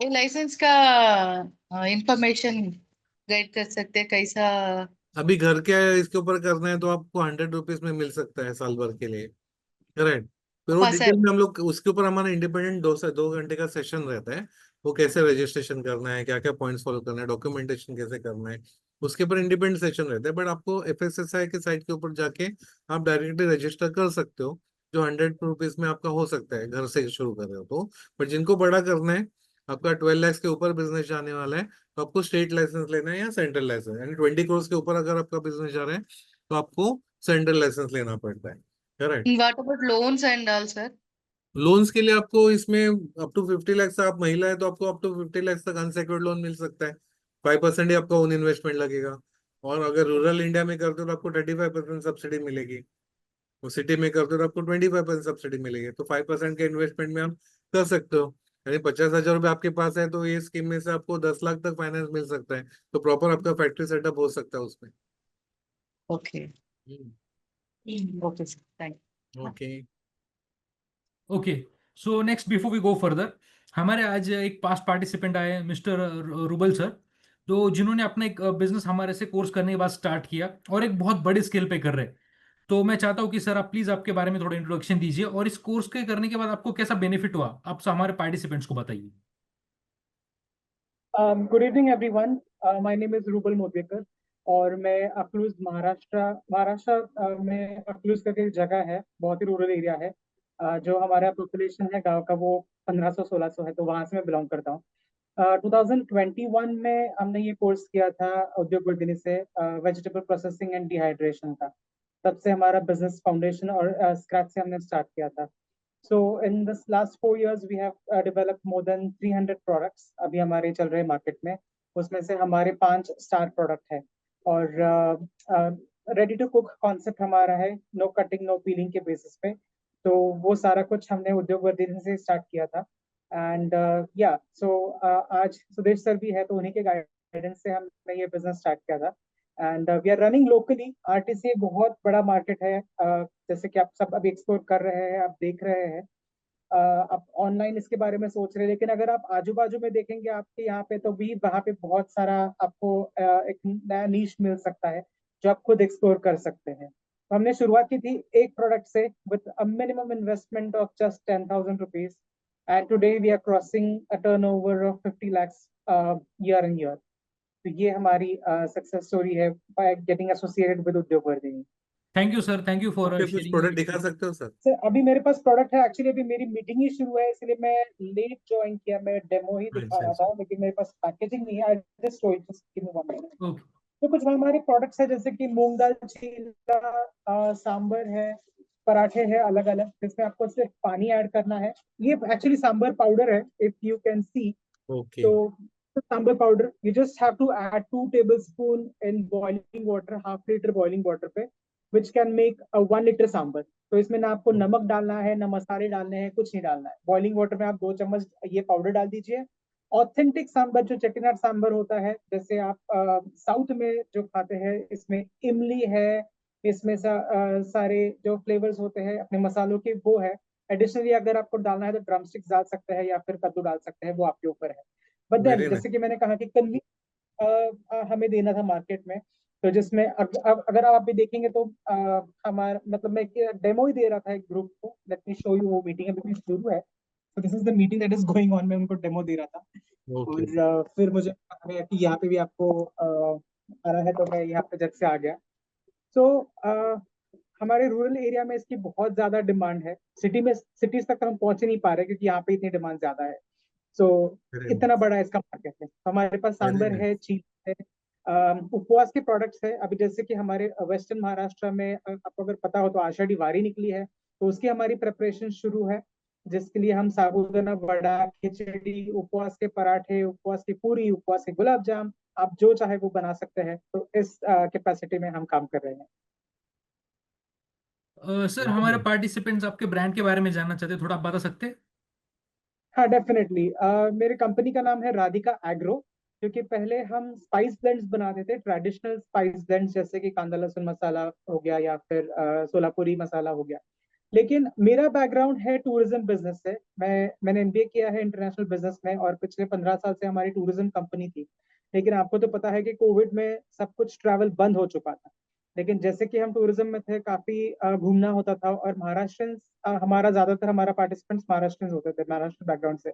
ये लाइसेंस का इंफॉर्मेशन गाइड कर सकते हैं कैसा? अभी घर के इसके ऊपर करना है तो आपको 100 रुपीज में मिल सकता है साल भर के लिए, करेक्ट। फिर वो हाँ डिटेल सर। में हम लोग उसके ऊपर हमारा इंडिपेंडेंट 2 से 2 घंटे का सेशन रहता है। वो कैसे रजिस्ट्रेशन करना है, क्या क्या पॉइंट्स फॉलो करना है, डॉक्यूमेंटेशन कैसे करना है, उसके ऊपर इंडिपेंडेंट सेशन रहता है। बट आपको FSSAI के साइट के ऊपर जाके आप डायरेक्टली रजिस्टर कर सकते हो, जो 100 रुपीज में आपका हो सकता है घर से शुरू कर रहे हो तो। बट जिनको बड़ा करना है, आपका 12 लाख के ऊपर बिजनेस जाने वाला है, तो आपको स्टेट लाइसेंस लेना है या सेंट्रल लाइसेंस, यानी 20 करोड़ के ऊपर अगर आपका बिजनेस जा रहा है तो आपको सेंट्रल लाइसेंस लेना पड़ता है, correct. What about loans and all sir? Loans के लिए आपको इसमें अप टू 50 लाख से, आप महिला है तो आपको अप टू 50 लाख तक अनसेक्योर्ड लोन मिल सकता है। 5% ही आपका ओन इन्वेस्टमेंट लगेगा। और अगर रूरल इंडिया में करते हो तो आपको 35% सब्सिडी मिलेगी। वो सिटी में करते हो तो आपको 25% सब्सिडी मिलेगी। तो 5% के इन्वेस्टमेंट में आप कर सकते हो। यानी 50,000 रुपये आपके पास है तो ये स्कीम में से आपको 10 लाख तक फाइनेंस मिल सकता है। तो प्रॉपर आपका फैक्ट्री सेटअप हो सकता है उसमें। Okay. Okay sir, thank okay. Okay. So next before we go further, हमारे आज एक पास्ट पार्टिसिपेंट आए हैं मिस्टर रूबल सर, तो जिन्होंने अपना एक बिजनेस हमारे से कोर्स करने के बाद स्टार्ट किया और एक बहुत बड़े स्केल पे कर रहे हैं। तो मैं चाहता हूँ कि सर आप प्लीज आपके बारे में थोड़ा इंट्रोडक्शन दीजिए और इस कोर्स के करने के बाद आपको कैसा बेनिफिट हुआ, आप हमारे पार्टिसिपेंट्स को बताइए। Good evening everyone. My name is Rubal Modvekar और मैं अकलूज महाराष्ट्र में अकलूज करके एक जगह है, बहुत ही रूरल एरिया है। जो हमारा पॉपुलेशन है गांव का वो 1500-1600 है, तो वहां से मैं बिलोंग करता हूँ। 2021 में हमने ये कोर्स किया था उद्योग वर्धिनी से, वेजिटेबल प्रोसेसिंग एंड डिहाइड्रेशन का। तब से हमारा बिजनेस फाउंडेशन और स्क्रैच से हमने स्टार्ट किया था। So in this last 4 years, we have developed more than 300 products. अभी हमारे चल रहे मार्केट में, उसमें से हमारे 5 स्टार प्रोडक्ट है। और रेडी टू कुक कॉन्सेप्ट हमारा है, नो कटिंग नो पीलिंग के बेसिस पे। तो वो सारा कुछ हमने उद्योग वर्धिनी से स्टार्ट किया था। एंड या सो आज सुदेश सर भी है, तो उन्हीं के गाइडेंस से हमने ये बिजनेस स्टार्ट किया था। And we are running locally. RTC बहुत बड़ा मार्केट है, जैसे कि आप सब अभी एक्सप्लोर कर रहे हैं, आप देख रहे हैं। आप ऑनलाइन इसके बारे में सोच रहे हैं, लेकिन अगर आप आजू बाजू में देखेंगे आपके यहाँ पे, तो भी वहाँ पे बहुत सारा आपको एक नया नीश मिल सकता है जो आप खुद एक्सप्लोर कर सकते हैं। तो हमने शुरुआत की थी एक प्रोडक्ट से with a minimum investment of just 10,000 rupees, and today we are crossing a turnover of 50 lakhs year and year. तो ये हमारी सक्सेस स्टोरी है by getting associated with Udyog Vardhini. Thank you sir, thank you for आपके कुछ शेयरिंग प्रोडक्ट दिखा सकते हो सर? सर अभी मेरे पास प्रोडक्ट है, एक्चुअली अभी मेरी मीटिंग ही शुरू है, इसलिए मैं लेट ज्वाइन किया, मैं डेमो ही दिखा अच्छा रहा अच्छा। था, लेकिन मेरे पास पैकेजिंग नहीं है। Just give me 1 minute. Okay. तो कुछ हमारे प्रोडक्ट्स है, जैसे कि मूंग दाल चीला, सांबर है, पराठे हैं अलग अलग, जिसमें आपको सिर्फ पानी ऐड करना है। ये एक्चुअली सांबर पाउडर है, if you can see. Okay. तो sambar powder, you just have to add 2 tablespoon in boiling water, half litre boiling water पे, which can make 1 liter sambar. तो इसमें ना आपको नमक डालना है, ना मसाले डालने हैं, कुछ नहीं डालना है। बॉइलिंग वाटर में आप 2 चम्मच ये पाउडर डाल दीजिए। ऑथेंटिक सांबर जो चेट्टीनाड सांबर होता है, जैसे आप साउथ में जो खाते हैं, इसमें इमली है, इसमें सारे जो फ्लेवर्स होते हैं अपने मसालों के, वो है। एडिशनली अगर आपको डालना है तो ड्रम स्टिक्स डाल सकते हैं या फिर कद्दू डाल सकते हैं, वो आपके ऊपर है। But then very nice. जैसे कि मैंने कहा कि हमें देना था मार्केट में, तो जिसमें अगर आप भी देखेंगे तो हमारा मतलब मैं डेमो ही दे रहा था एक ग्रुप को। लेट मी शो यू, वो मीटिंग अभी शुरू है। तो this is the meeting that is going on, मैं उनको डेमो दे रहा था। ओके। और फिर मुझे पता है कि यहाँ पे भी आपको आ रहा है, तो मैं यहाँ पे जब से आ गया। सो हमारे रूरल एरिया में इसकी बहुत ज्यादा डिमांड है। सिटीज तक हम पहुंच ही नहीं पा रहे, क्योंकि यहाँ पे इतनी डिमांड ज्यादा है। सो वेरी इतना बड़ा इसका मार्केट है। तो हमारे पास वेरी सांबर है, नाइस। चीज है, उपवास के प्रोडक्ट्स है। अभी जैसे कि हमारे वेस्टर्न महाराष्ट्र में आपको अगर पता हो तो आषाढ़ी वारी निकली है, तो उसकी हमारी प्रिपरेशन शुरू है, जिसके लिए हम साबूदाना वड़ा, खिचड़ी, उपवास के पराठे, उपवास की पूरी, उपवास के गुलाब जाम, आप जो चाहे वो बना सकते हैं। तो इस कैपेसिटी में हम काम कर रहे हैं। सर, हमारे पार्टिसिपेंट्स आपके ब्रांड के बारे में जानना चाहते हैं, थोड़ा आप बता सकते हैं? हाँ डेफिनेटली। मेरे कंपनी का नाम है राधिका एग्रो, क्योंकि पहले हम स्पाइस ब्लेंड्स बनाते थे, ट्रेडिशनल स्पाइस ब्लेंड्स, जैसे कि कांदा लहसुन मसाला हो गया या फिर सोलापुरी मसाला हो गया। लेकिन मेरा बैकग्राउंड है टूरिज्म बिजनेस से। मैंने एमबीए किया है इंटरनेशनल बिजनेस में, और पिछले 15 साल से हमारी टूरिज्म कंपनी थी। लेकिन आपको तो पता है कि कोविड में सब कुछ ट्रैवल बंद हो चुका था। लेकिन जैसे कि हम टूरिज्म में थे, काफी घूमना होता था, और महाराष्ट्र हमारा ज्यादातर हमारा पार्टिसिपेंट्स महाराष्ट्र होते थे, महाराष्ट्र बैकग्राउंड से।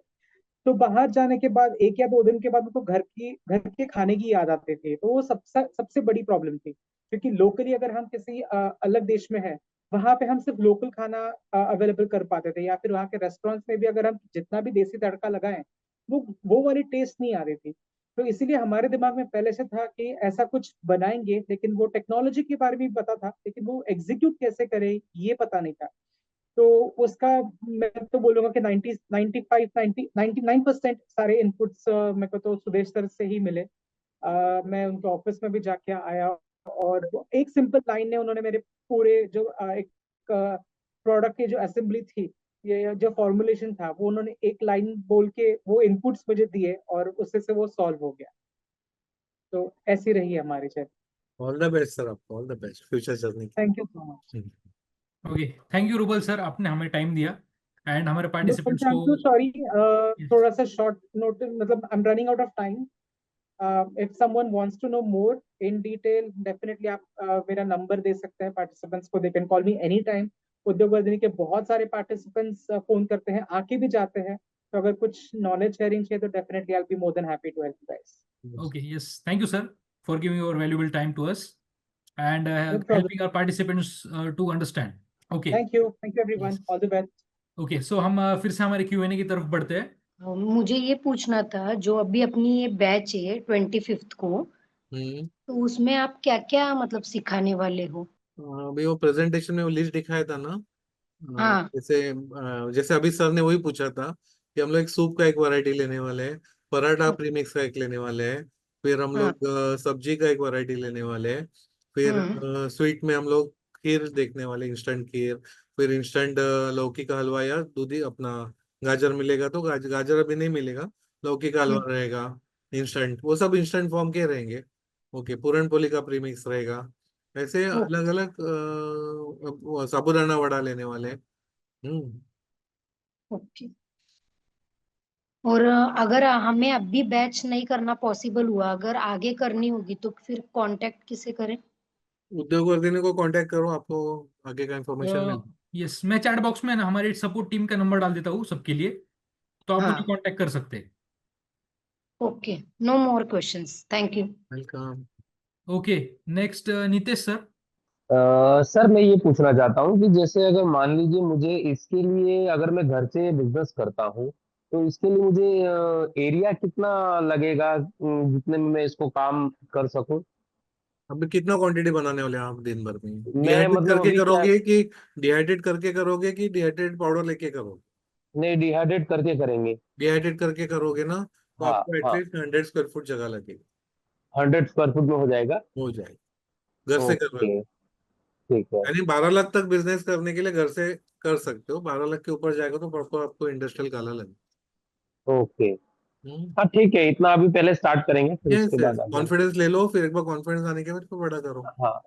तो बाहर जाने के बाद 1 या 2 दिन के बाद उनको घर के खाने की याद आती थी। तो वो सबसे सबसे बड़ी प्रॉब्लम थी, क्योंकि लोकली अगर हम किसी अलग देश में हैं, वहां पे हम सिर्फ लोकल खाना अवेलेबल कर पाते थे, या फिर वहाँ के रेस्टोरेंट्स में भी अगर हम जितना भी देसी तड़का लगाएं, वो वाली टेस्ट नहीं आ रही थी। तो इसीलिए हमारे दिमाग में पहले से था कि ऐसा कुछ बनाएंगे, लेकिन वो टेक्नोलॉजी के बारे में भी पता था, लेकिन वो एग्जीक्यूट कैसे करें ये पता नहीं था। तो उसका मैं तो बोलूंगा कि 99% सारे इनपुट्स मेरे को तो सुदेश सर से ही मिले। मैं उनके ऑफिस में भी जाके आया, और एक सिंपल लाइन ने उन्होंने मेरे पूरे जो एक प्रोडक्ट की जो असेंबली थी, ये जो फॉर्मुलेशन था, वो उन्होंने एक लाइन बोल के वो इनपुट्स मुझे दिए, और उससे से वो सॉल्व हो गया। तो ऐसी रही है हमारी journey. All the best sir, आपको all the best future journey thank you so much. की। Okay, thank you Rubal sir, आपने हमें टाइम दिया एंड हमारे पार्टिसिपेंट्स को। Sorry, Yes. थोड़ा सा शॉर्ट नोट, मतलब I am running out of time. If someone wants to know more in detail, definitely आप मेरा नंबर दे सकते हैं पार्टिसिपेंट्स को, they can call me anytime। उद्योग वर्धिनी के बहुत सारे पार्टिसिपेंट्स फोन करते हैं, आके भी जाते हैं। तो अगर कुछ नॉलेज शेयरिंग चाहिए तो definitely I will be more than happy to help you guys. Okay, yes, thank you sir for giving your valuable time to us and no problem. helping our participants to understand. Okay. Thank you Yes. Everyone, all the best. Okay, so हम फिर से हमारे Q&A की तरफ बढ़ते हैं। मुझे ये पूछना था, जो अभी अपनी ये बैच है 25th को, हम्म। तो उसमें आप क्या क्या मतलब सिखाने वाले हो? अभी वो प्रेजेंटेशन में वो लिस्ट दिखाया था ना, हाँ जैसे अभी सर ने वही पूछा था कि हम लोग एक सूप का एक वैरायटी लेने वाले हैं, पराठा हाँ प्रीमिक्स का एक लेने वाले हैं, फिर हम हाँ लोग सब्जी का एक वैरायटी लेने वाले हैं, फिर हम्म। स्वीट में हम लोग खीर देखने वाले, इंस्टेंट खीर। फिर इंस्टेंट लौकी का हलवा या दूधी अपना गाजर मिलेगा तो गाजर अभी नहीं मिलेगा, लौकी का हलवा हम्म। रहेगा इंस्टेंट, वो सब इंस्टेंट फॉर्म के रहेंगे। ओके, पूरन पोली का प्रीमिक्स रहेगा। ऐसे अलग ओके। अलग साबूदाना वड़ा लेने वाले। ओके। और अगर हमें अभी बैच नहीं करना पॉसिबल हुआ, अगर आगे करनी होगी तो फिर कांटेक्ट किसे करें? उद्योग वर्धिनी को कांटेक्ट करो, आपको आगे का इंफॉर्मेशन मिल। यस, मैं चैट बॉक्स में ना हमारे सपोर्ट टीम का नंबर डाल देता हूँ सबके लिए, तो आप उन्हें हाँ। कांटेक्ट कर सकते हैं। Okay, no more questions, thank you. Welcome. Okay, next Nitesh sir. Sir मैं ये पूछना चाहता हूँ कि जैसे अगर मान लीजिए मुझे इसके लिए, अगर मैं घर से बिजनेस करता हूँ, तो इसके लिए मुझे एरिया कितना लगेगा, जितने में मैं इसको काम कर सकूं? अभी कितना क्वांटिटी बनाने वाले हैं आप दिन भर में? मैं डिहाइड्रेट मतलब करके अभी क्या, करोगे कि डिहाइड्रेट करके करोगे कि डिहाइड्रेट पाउडर लेके करोगे? नहीं डिहाइड्रेट करके करेंगे। डिहाइड्रेट करके करोगे ना, तो हाँ आपको हाँ, एटलीस्ट 100 स्क्वायर फुट जगह लगेगी। 100 स्क्वायर फुट में हो जाएगा। हो जाएगी, घर से कर रहे हो। ओके, ठीक है। यानी 12 लाख तक बिजनेस करने के लिए घर से कर सकते हो, 12 लाख के ऊपर जाएगा तो प्रॉपर आपको इंडस्ट्रियल काला लगेगा। ओके, हाँ ठीक है, इतना अभी पहले स्टार्ट करेंगे, फिर यस उसके यस, बाद आगे। कॉन्फिडेंस ले लो, फिर एक बार कॉन्फिडेंस आने के बाद फिर बड़ा करो। हाँ,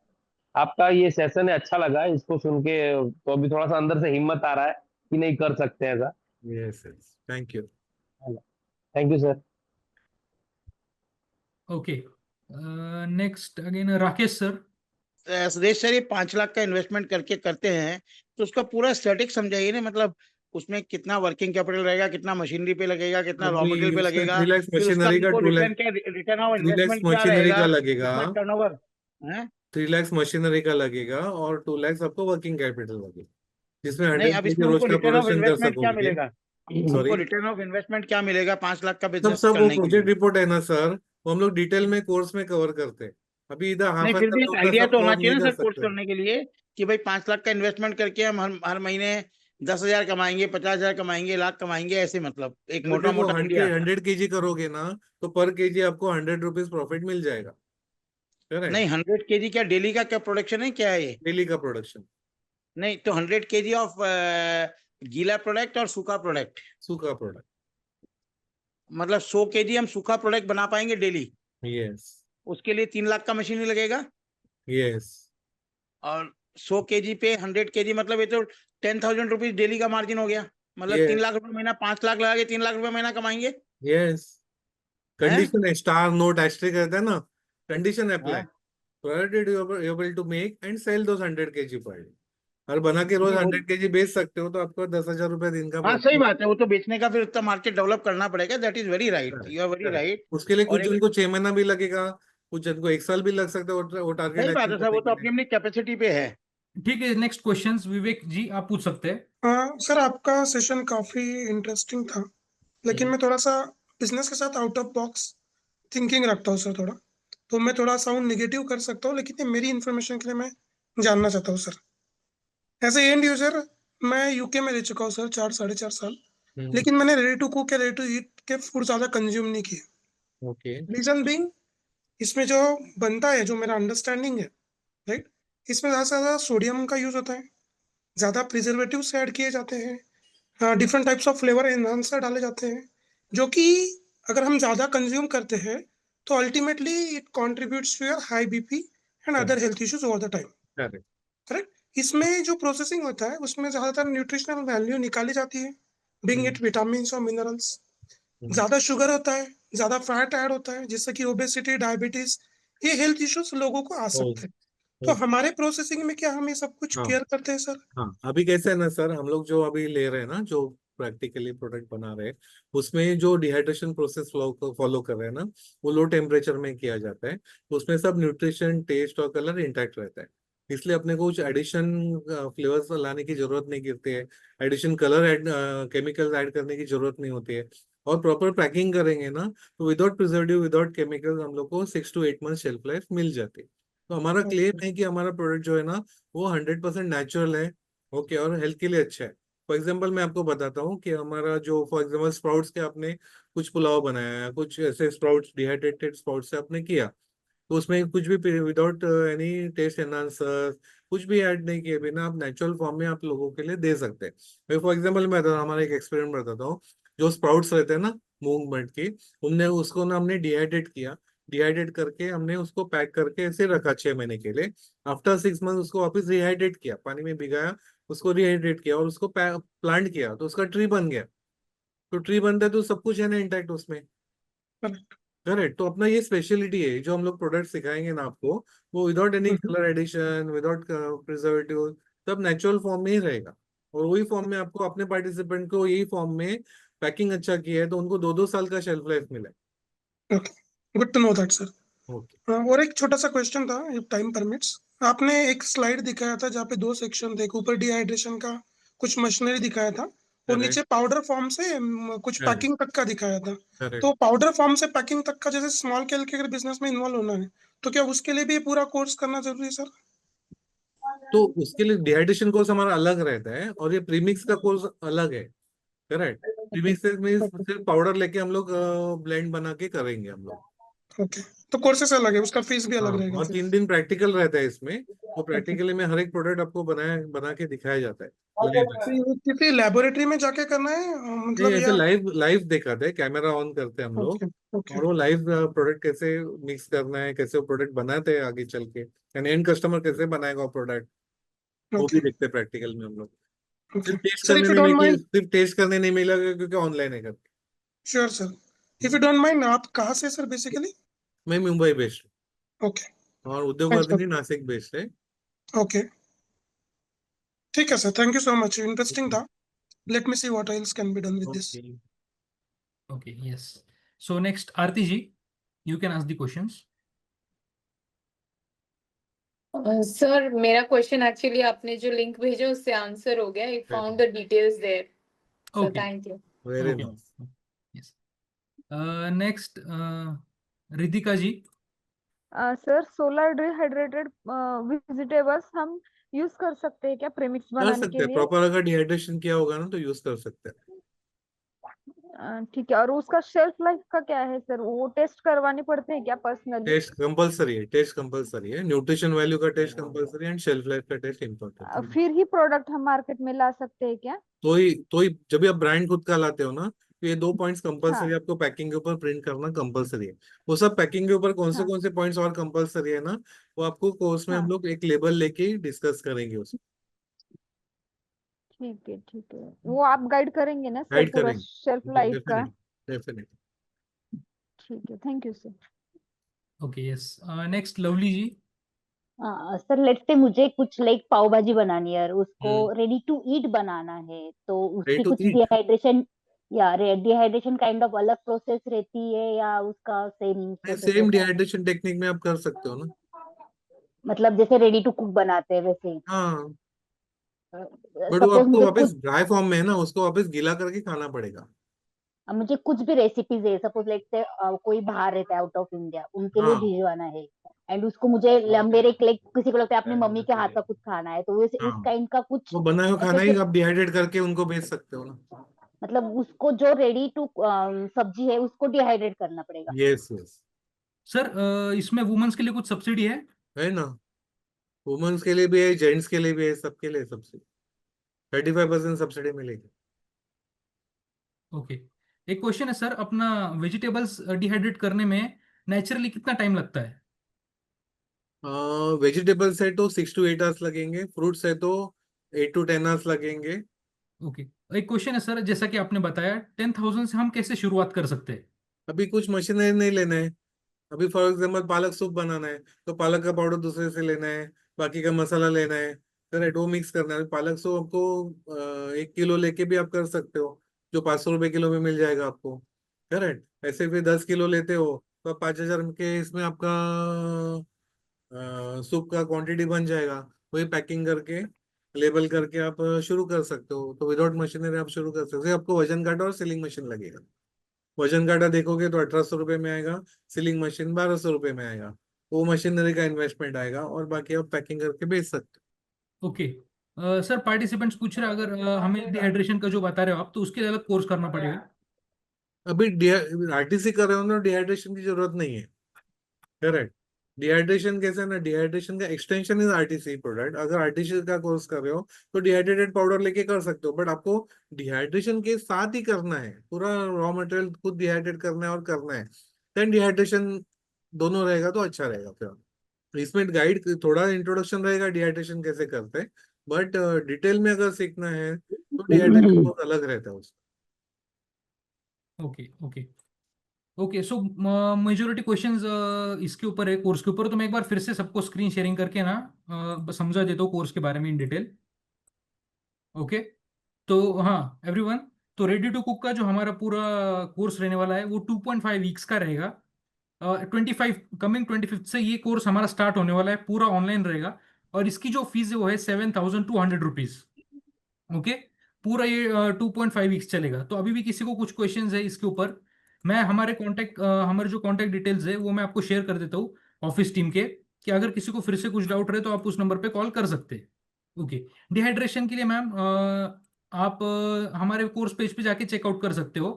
आपका ये सेशन है अच्छा लगा, इसको सुन के तो अभी थोड़ा सा अंदर से हिम्मत आ रहा है कि नहीं कर सकते हैं ऐसा। Yes yes, thank you. Thank you sir. Okay, next again Rakesh sir. Sudesh sir, ये 5 लाख का इन्वेस्टमेंट करके करते हैं तो उसका पूरा स्टैटिक समझाइए ना, मतलब उसमें कितना वर्किंग कैपिटल रहेगा, कितना मशीनरी पे लगेगा, कितना रॉ मटेरियल अभी पे उसमें लगेगा, 3 लाख फिर उसका मशीनरी का, हमको 2 लाख, रिटर्न क्या, रिटर्न ऑफ 3 लाख इन्वेस्टमेंट क्या मशीनरी रहेगा, का लगेगा। कितना टर्नओवर है? 3 लाख मशीनरी का लगेगा और 2 लाख आपको वर्किंग कैपिटल लगेगा, जिसमें नहीं, 100 अब केजी इसमें रोज हमको का रिटर्न ऑफ प्रोडक्शन कर इन्वेस्टमेंट क्या सकोगे। मिलेगा? सॉरी, हमको रिटर्न ऑफ इन्वेस्टमेंट क्या मिलेगा 5 लाख का सब बिजनेस सब वो करने के प्रोजेक्ट लिए? रिपोर्ट है ना सर, वो हम लोग डिटेल में कोर्स में कवर करते हैं। अभी इधर नहीं, हाफ एन फिर भी एक आवर का आइडिया सब तो होना कवर चाहिए नहीं ना कर सर, कोर्स सकते। करने के लिए कि भाई 5 लाख का इन्वेस्टमेंट करके हम हर महीने 10,000 कमाएंगे, 50,000 कमाएंगे, लाख कमाएंगे, ऐसे मतलब एक अभी मोटा देखो, मोटा आइडिया। 100 केजी करोगे ना, तो पर केजी आपको 100 रुपीज प्रॉफिट मिल जाएगा। करेक्ट, नहीं, 100 kg क्या डेली का क्या प्रोडक्शन है, क्या है ये? डेली का प्रोडक्शन, नहीं तो 100 kg ऑफ गीला प्रोडक्ट और सूखा प्रोडक्ट, सूखा प्रोडक्ट। मतलब 100 kg हम सूखा प्रोडक्ट बना पाएंगे डेली? यस उसके लिए 3 लाख का मशीन लगेगा। यस, और 100 kg पे 100 kg, मतलब ये तो 10,000 रुपीज डेली का मार्जिन हो गया। मतलब तीन यस लाख रुपए महीना, 5 लाख लगा के 3 लाख रुपए महीना कमाएंगे। यस, हैं? कंडीशन है, स्टार नोट एस्ट्रिक रहता है ना, कंडीशन अप्लाई, हाँ? provided you are able to make and sell those 100 kg per day। और बना के रोज नहीं वो, 100 केजी बेच सकते हो तो आपको 10,000 रुपए दिन का हाँ सही प्रॉफिट। बात है, वो तो बेचने का फिर उतना मार्केट डेवलप करना पड़ेगा। That is very right, you are very correct, right. उसके लिए और कुछ एक, जन को 6 महीना भी लगेगा, कुछ जन को 1 साल भी लग सकता है वो टारगेट सही बात अचीव है सर, करने वो तो के अपनी लिए। अपनी कैपेसिटी पे है। ठीक है, नेक्स्ट क्वेश्चंस विवेक जी आप पूछ सकते हैं। सर आपका सेशन काफी इंटरेस्टिंग था, लेकिन मैं थोड़ा सा बिजनेस के साथ आउट ऑफ बॉक्स थिंकिंग रखता हूँ सर थोड़ा। तो मैं थोड़ा साउंड निगेटिव कर सकता हूँ, लेकिन ये मेरी इन्फॉर्मेशन के लिए मैं जानना चाहता हूँ sir. As a end user, मैं यूके में रह चुका हूँ सर 4 साढ़े 4 साल, लेकिन मैंने रेडी टू कुक या रेडी टू ईट के फूड ज़्यादा कंज्यूम नहीं किए। ओके, रीजन बीइंग, इसमें जो बनता है, जो मेरा अंडरस्टैंडिंग है, राइट, इसमें ज़्यादा से ज़्यादा सोडियम का यूज़ होता है, ज़्यादा प्रिजर्वेटिव्स ऐड किए जाते हैं, different types of flavour enhancer डाले जाते हैं, जो कि अगर हम ज़्यादा कंज्यूम करते हैं तो ultimately it contributes to your high BP and other health issues over the time. Correct, correct. इसमें जो प्रोसेसिंग होता है उसमें ज़्यादातर न्यूट्रिशनल वैल्यू निकाली जाती है, बीइंग इट विटामिन और मिनरल्स। ज़्यादा शुगर होता है, ज़्यादा फैट ऐड होता है, जिससे कि ओबेसिटी, डायबिटीज, ये हेल्थ इश्यूज लोगों को आ सकते हैं। तो हमारे प्रोसेसिंग में क्या हम ये सब कुछ हाँ केयर करते हैं सर? हाँ, अभी कैसे है ना सर, हम लोग जो अभी ले रहे हैं ना, जो प्रैक्टिकली प्रोडक्ट बना रहे हैं, उसमें जो डिहाइड्रेशन प्रोसेस फॉलो कर रहे हैं ना, वो लो टेम्परेचर में किया जाता है, तो उसमें सब न्यूट्रिशन, टेस्ट और कलर इंटैक्ट रहता है। इसलिए अपने को कुछ एडिशन फ्लेवर्स लाने की जरूरत नहीं गिरती है, addition colour add, chemicals add करने की जरूरत नहीं होती है। और प्रॉपर पैकिंग करेंगे ना, तो विदाउट प्रिजर्वेटिव, विदाउट केमिकल्स हम लोग को 6 to 8 मंथ शेल्फ लाइफ मिल जाती है। तो हमारा क्लेम है कि हमारा प्रोडक्ट जो है ना, वो 100% नेचुरल है। ओके, और हेल्थ के लिए अच्छा है। फॉर एग्जाम्पल मैं आपको बताता हूँ कि हमारा जो, फॉर एग्जाम्पल स्प्राउट्स के आपने कुछ पुलाव बनाया है, कुछ ऐसे स्प्राउट्स, डिहाइड्रेटेड स्प्राउट्स से आपने किया, तो उसमें कुछ भी विदाउट एनी टेस्ट एनहांसर कुछ भी ऐड नहीं किए बिना आप नेचुरल फॉर्म में आप लोगों के लिए दे सकते हैं। मैं फॉर एग्जांपल मैं हमारा एक एक्सपेरिमेंट बताता हूँ। जो स्प्राउट्स रहते हैं ना मूंग मट की, हमने उसको ना हमने डिहाइड्रेट किया। डिहाइड्रेट करके हमने उसको पैक करके ऐसे रखा 6 महीने के लिए। आफ्टर 6 मंथ उसको वापस रिहाइड्रेट किया, पानी में भिगाया, उसको रिहाइड्रेट किया और उसको प्लांट किया, तो उसका ट्री बन गया। तो ट्री बनता है तो सब कुछ है ना इंटैक्ट उसमें। Correct. करेक्ट। तो अपना ये स्पेशलिटी है, जो हम लोग प्रोडक्ट सिखाएंगे ना आपको, वो without any colour addition, without preservative, सब नेचुरल फॉर्म में ही रहेगा। और वही फॉर्म में आपको अपने पार्टिसिपेंट को यही फॉर्म में पैकिंग अच्छा किया है तो उनको 2-2 साल का शेल्फ लाइफ मिला Okay. Good to know that, sir. है। ओके। और एक छोटा सा क्वेश्चन था, इफ टाइम परमिट्स। आपने एक स्लाइड दिखाया था जहाँ पे 2 सेक्शन थे, एक ऊपर डिहाइड्रेशन का कुछ मशीनरी दिखाया था और करेक्ट नीचे पाउडर फॉर्म से कुछ करेक्ट पैकिंग तक का दिखाया था। करेक्ट। तो पाउडर फॉर्म से पैकिंग तक का, जैसे स्मॉल स्केल के अगर बिजनेस में इन्वॉल्व होना है तो क्या उसके लिए भी ये पूरा कोर्स करना जरूरी है, सर? तो उसके लिए डिहाइड्रेशन कोर्स हमारा अलग रहता है और ये प्रीमिक्स का कोर्स अलग है। करेक्ट। प्रीमिक्स मीन्स सिर्फ पाउडर लेके हम लोग ब्लेंड बना के करेंगे हम लोग। ओके, तो कोर्सेस अलग है, उसका फीस भी हाँ, अलग रहेगा और फिर। 3 दिन प्रैक्टिकल रहता है इसमें। तो प्रैक्टिकली में हर एक प्रोडक्ट आपको बना के दिखाया जाता है। तो ये किसी लेबोरेटरी में जाके करना है नहीं, मतलब, ऐसे या? लाइव लाइव दिखाते हैं, कैमरा ऑन करते हैं हम लोग। ओके ओके और वो लाइव प्रोडक्ट कैसे मिक्स करना है, कैसे वो प्रोडक्ट बनाते हैं आगे चल के, यानी एंड कस्टमर कैसे बनाएगा वो प्रोडक्ट, वो भी ओके देखते हैं प्रैक्टिकल में हम लोग। ओके सिर्फ sir, if you don't mind. Test करने नहीं मिलेगा क्योंकि ऑनलाइन है करके। Sure sir, if you don't mind, आप कहाँ से सर बेसिकली? मैं मुंबई बेस्ड ओके, हूँ और उद्योग थैंक्स वाहिनी नासिक बेस्ड है। फॉर। ओके, ठीक है sir, thank you so much, interesting था। Let me see what else can be done with this. Okay. Okay, yes. So next, Aarti ji, you can ask the questions. Sir मेरा क्वेश्चन एक्चुअली आपने जो लिंक भेजा उससे आंसर हो गया। I found the details there, so Okay, thank you. Very okay. Nice. Yes. Next, Ritika ji. Sir solar dehydrated vegetables हम यूज कर सकते हैं क्या प्रेमिक्स कर बनाने सकते के हैं, लिए? प्रॉपर अगर डिहाइड्रेशन किया होगा ना तो यूज कर सकते हैं। ठीक है, और उसका शेल्फ लाइफ का क्या है सर? वो टेस्ट करवाने पड़ते हैं क्या पर्सनली? टेस्ट कंपलसरी है, टेस्ट कंपलसरी है, न्यूट्रिशन वैल्यू का टेस्ट कंपलसरी है एंड शेल्फ लाइफ का टेस्ट इम्पोर्टेंट है। फिर ही प्रोडक्ट हम मार्केट में ला सकते हैं क्या? तो ही जब भी आप ब्रांड खुद का लाते हो ना, तो ये 2 पॉइंट्स कंपलसरी हाँ आपको पैकिंग के ऊपर प्रिंट करना कंपलसरी है। वो सब पैकिंग के ऊपर हाँ कौन से पॉइंट्स और कंपलसरी है ना, वो आपको कोर्स में हम हाँ, लोग एक लेबल लेके डिस्कस करेंगे उसमें। ठीक है, वो आप गाइड करेंगे ना सर गाइड पूरा करेंगे, शेल्फ लाइफ का? Definitely definitely. ठीक है, thank you sir. Okay, yes. Next, Lovely ji. Sir let's say मुझे कुछ लाइक पाव भाजी बनानी है और उसको हम्म। रेडी टू ईट बनाना है, तो रेडी उसकी टू कुछ ईट। डिहाइड्रेशन या डिहाइड्रेशन काइंड ऑफ अलग प्रोसेस रहती है या उसका सेम प्रोसेस सेम होता है? डिहाइड्रेशन टेक्निक में आप कर सकते हो ना। मतलब जैसे रेडी टू कुक बनाते हैं वैसे ही? हाँ, बट वो सपोज आपको मुझे वापस कुछ ड्राई फॉर्म में है ना, उसको वापस गीला करके खाना पड़ेगा। मुझे कुछ भी रेसिपीज है, सपोज लाइक से कोई बाहर रहता है आउट ऑफ इंडिया, उनके लिए हाँ भिजवाना है एंड उसको मुझे मेरे लाइक किसी को लगता है अपनी मम्मी के हाथ का कुछ खाना है, तो हाँ, उस काइंड का कुछ वो बना हुआ ऐसे खाना ही आप डिहाइड्रेट करके उनको भेज सकते हो ना। मतलब उसको जो रेडी टू सब्जी है उसको डिहाइड्रेट करना पड़ेगा? Yes yes. सर, इसमें वुमेन्स के लिए कुछ सब्सिडी है ना, वुमेन्स के लिए भी है, जेंट्स के लिए भी है, सबके लिए सब्सिडी 35% सब्सिडी मिलेगी। ओके। एक क्वेश्चन है सर, अपना वेजिटेबल्स डिहाइड्रेट करने में नेचुरली कितना टाइम लगता है? वेजिटेबल्स है तो 6 to 8 hours लगेंगे, फ्रूट्स है तो 8 to 10 hours लगेंगे। ओके। एक क्वेश्चन है सर, जैसा कि आपने बताया 10,000 से हम कैसे शुरुआत कर सकते हैं? अभी कुछ मशीनरी नहीं लेना है। अभी फॉर एग्जाम्पल पालक सूप बनाना है तो पालक का पाउडर दूसरे से लेना है, बाकी का मसाला लेना है, करेक्ट, वो मिक्स करना है। पालक सूप आपको 1 किलो लेके भी आप कर सकते हो, जो 500 रुपए किलो में मिल जाएगा आपको। करेक्ट। ऐसे भी 10 किलो लेते हो तो 5,000 के इसमें आपका सूप का क्वांटिटी बन जाएगा। वही पैकिंग करके लेबल करके आप शुरू कर सकते हो। तो विदाउट मशीनरी आप शुरू कर सकते हो। आपको वजन काटा और सीलिंग मशीन लगेगा। वजन काटा देखोगे तो 1,800 रुपये में आएगा, सीलिंग मशीन 1,200 रुपये में आएगा। वो मशीनरी का इन्वेस्टमेंट आएगा और बाकी आप पैकिंग करके बेच सकते ओके। सर, पार्टिसिपेंट्स पूछ रहे हैं, अगर हमें डिहाइड्रेशन का जो बता रहे हो आप, तो उसके लिए अलग कोर्स करना पड़ेगा? हो। अभी आरटीसी कर रहे हो ना, डिहाइड्रेशन की जरूरत नहीं है। करेक्ट। डिहाइड्रेशन कैसे है ना, डिहाइड्रेशन का एक्सटेंशन इज आरटीसी प्रोडक्ट। अगर आरटीसी का कोर्स कर रहे हो तो डिहाइड्रेटेड पाउडर लेके कर सकते हो, बट आपको डिहाइड्रेशन के साथ ही करना है, पूरा रॉ मटेरियल खुद डिहाइड्रेट करना है और करना है, देन डिहाइड्रेशन दोनों रहेगा तो अच्छा रहेगा। फिर इसमें गाइड थोड़ा इंट्रोडक्शन रहेगा डिहाइड्रेशन कैसे करते हैं, बट डिटेल में अगर सीखना है तो डिहाइड्रेशन बहुत अलग रहता है उसका। Okay okay okay. सो मेजोरिटी क्वेश्चंस इसके ऊपर है, कोर्स के ऊपर। तो मैं एक बार फिर से सबको स्क्रीन शेयरिंग करके ना समझा देता हूँ कोर्स के बारे में इन डिटेल। ओके, तो हाँ एवरीवन, तो रेडी टू कुक का जो हमारा पूरा कोर्स रहने वाला है वो 2.5 वीक्स का रहेगा। 25 से ये कोर्स हमारा स्टार्ट होने वाला है, पूरा ऑनलाइन रहेगा। और इसकी जो फीस है वो है 7,200 रुपीज। ओके, पूरा ये 2.5 वीक्स चलेगा। तो अभी भी किसी को कुछ क्वेश्चंस है इसके ऊपर, मैं हमारे जो कॉन्टैक्ट डिटेल्स है वो मैं आपको शेयर कर देता हूँ ऑफिस टीम के, कि अगर किसी को फिर से कुछ डाउट रहे तो आप उस नंबर पे कॉल कर सकते हैं। ओके, डिहाइड्रेशन के लिए मैम आप हमारे कोर्स पेज पे जाके चेकआउट कर सकते हो,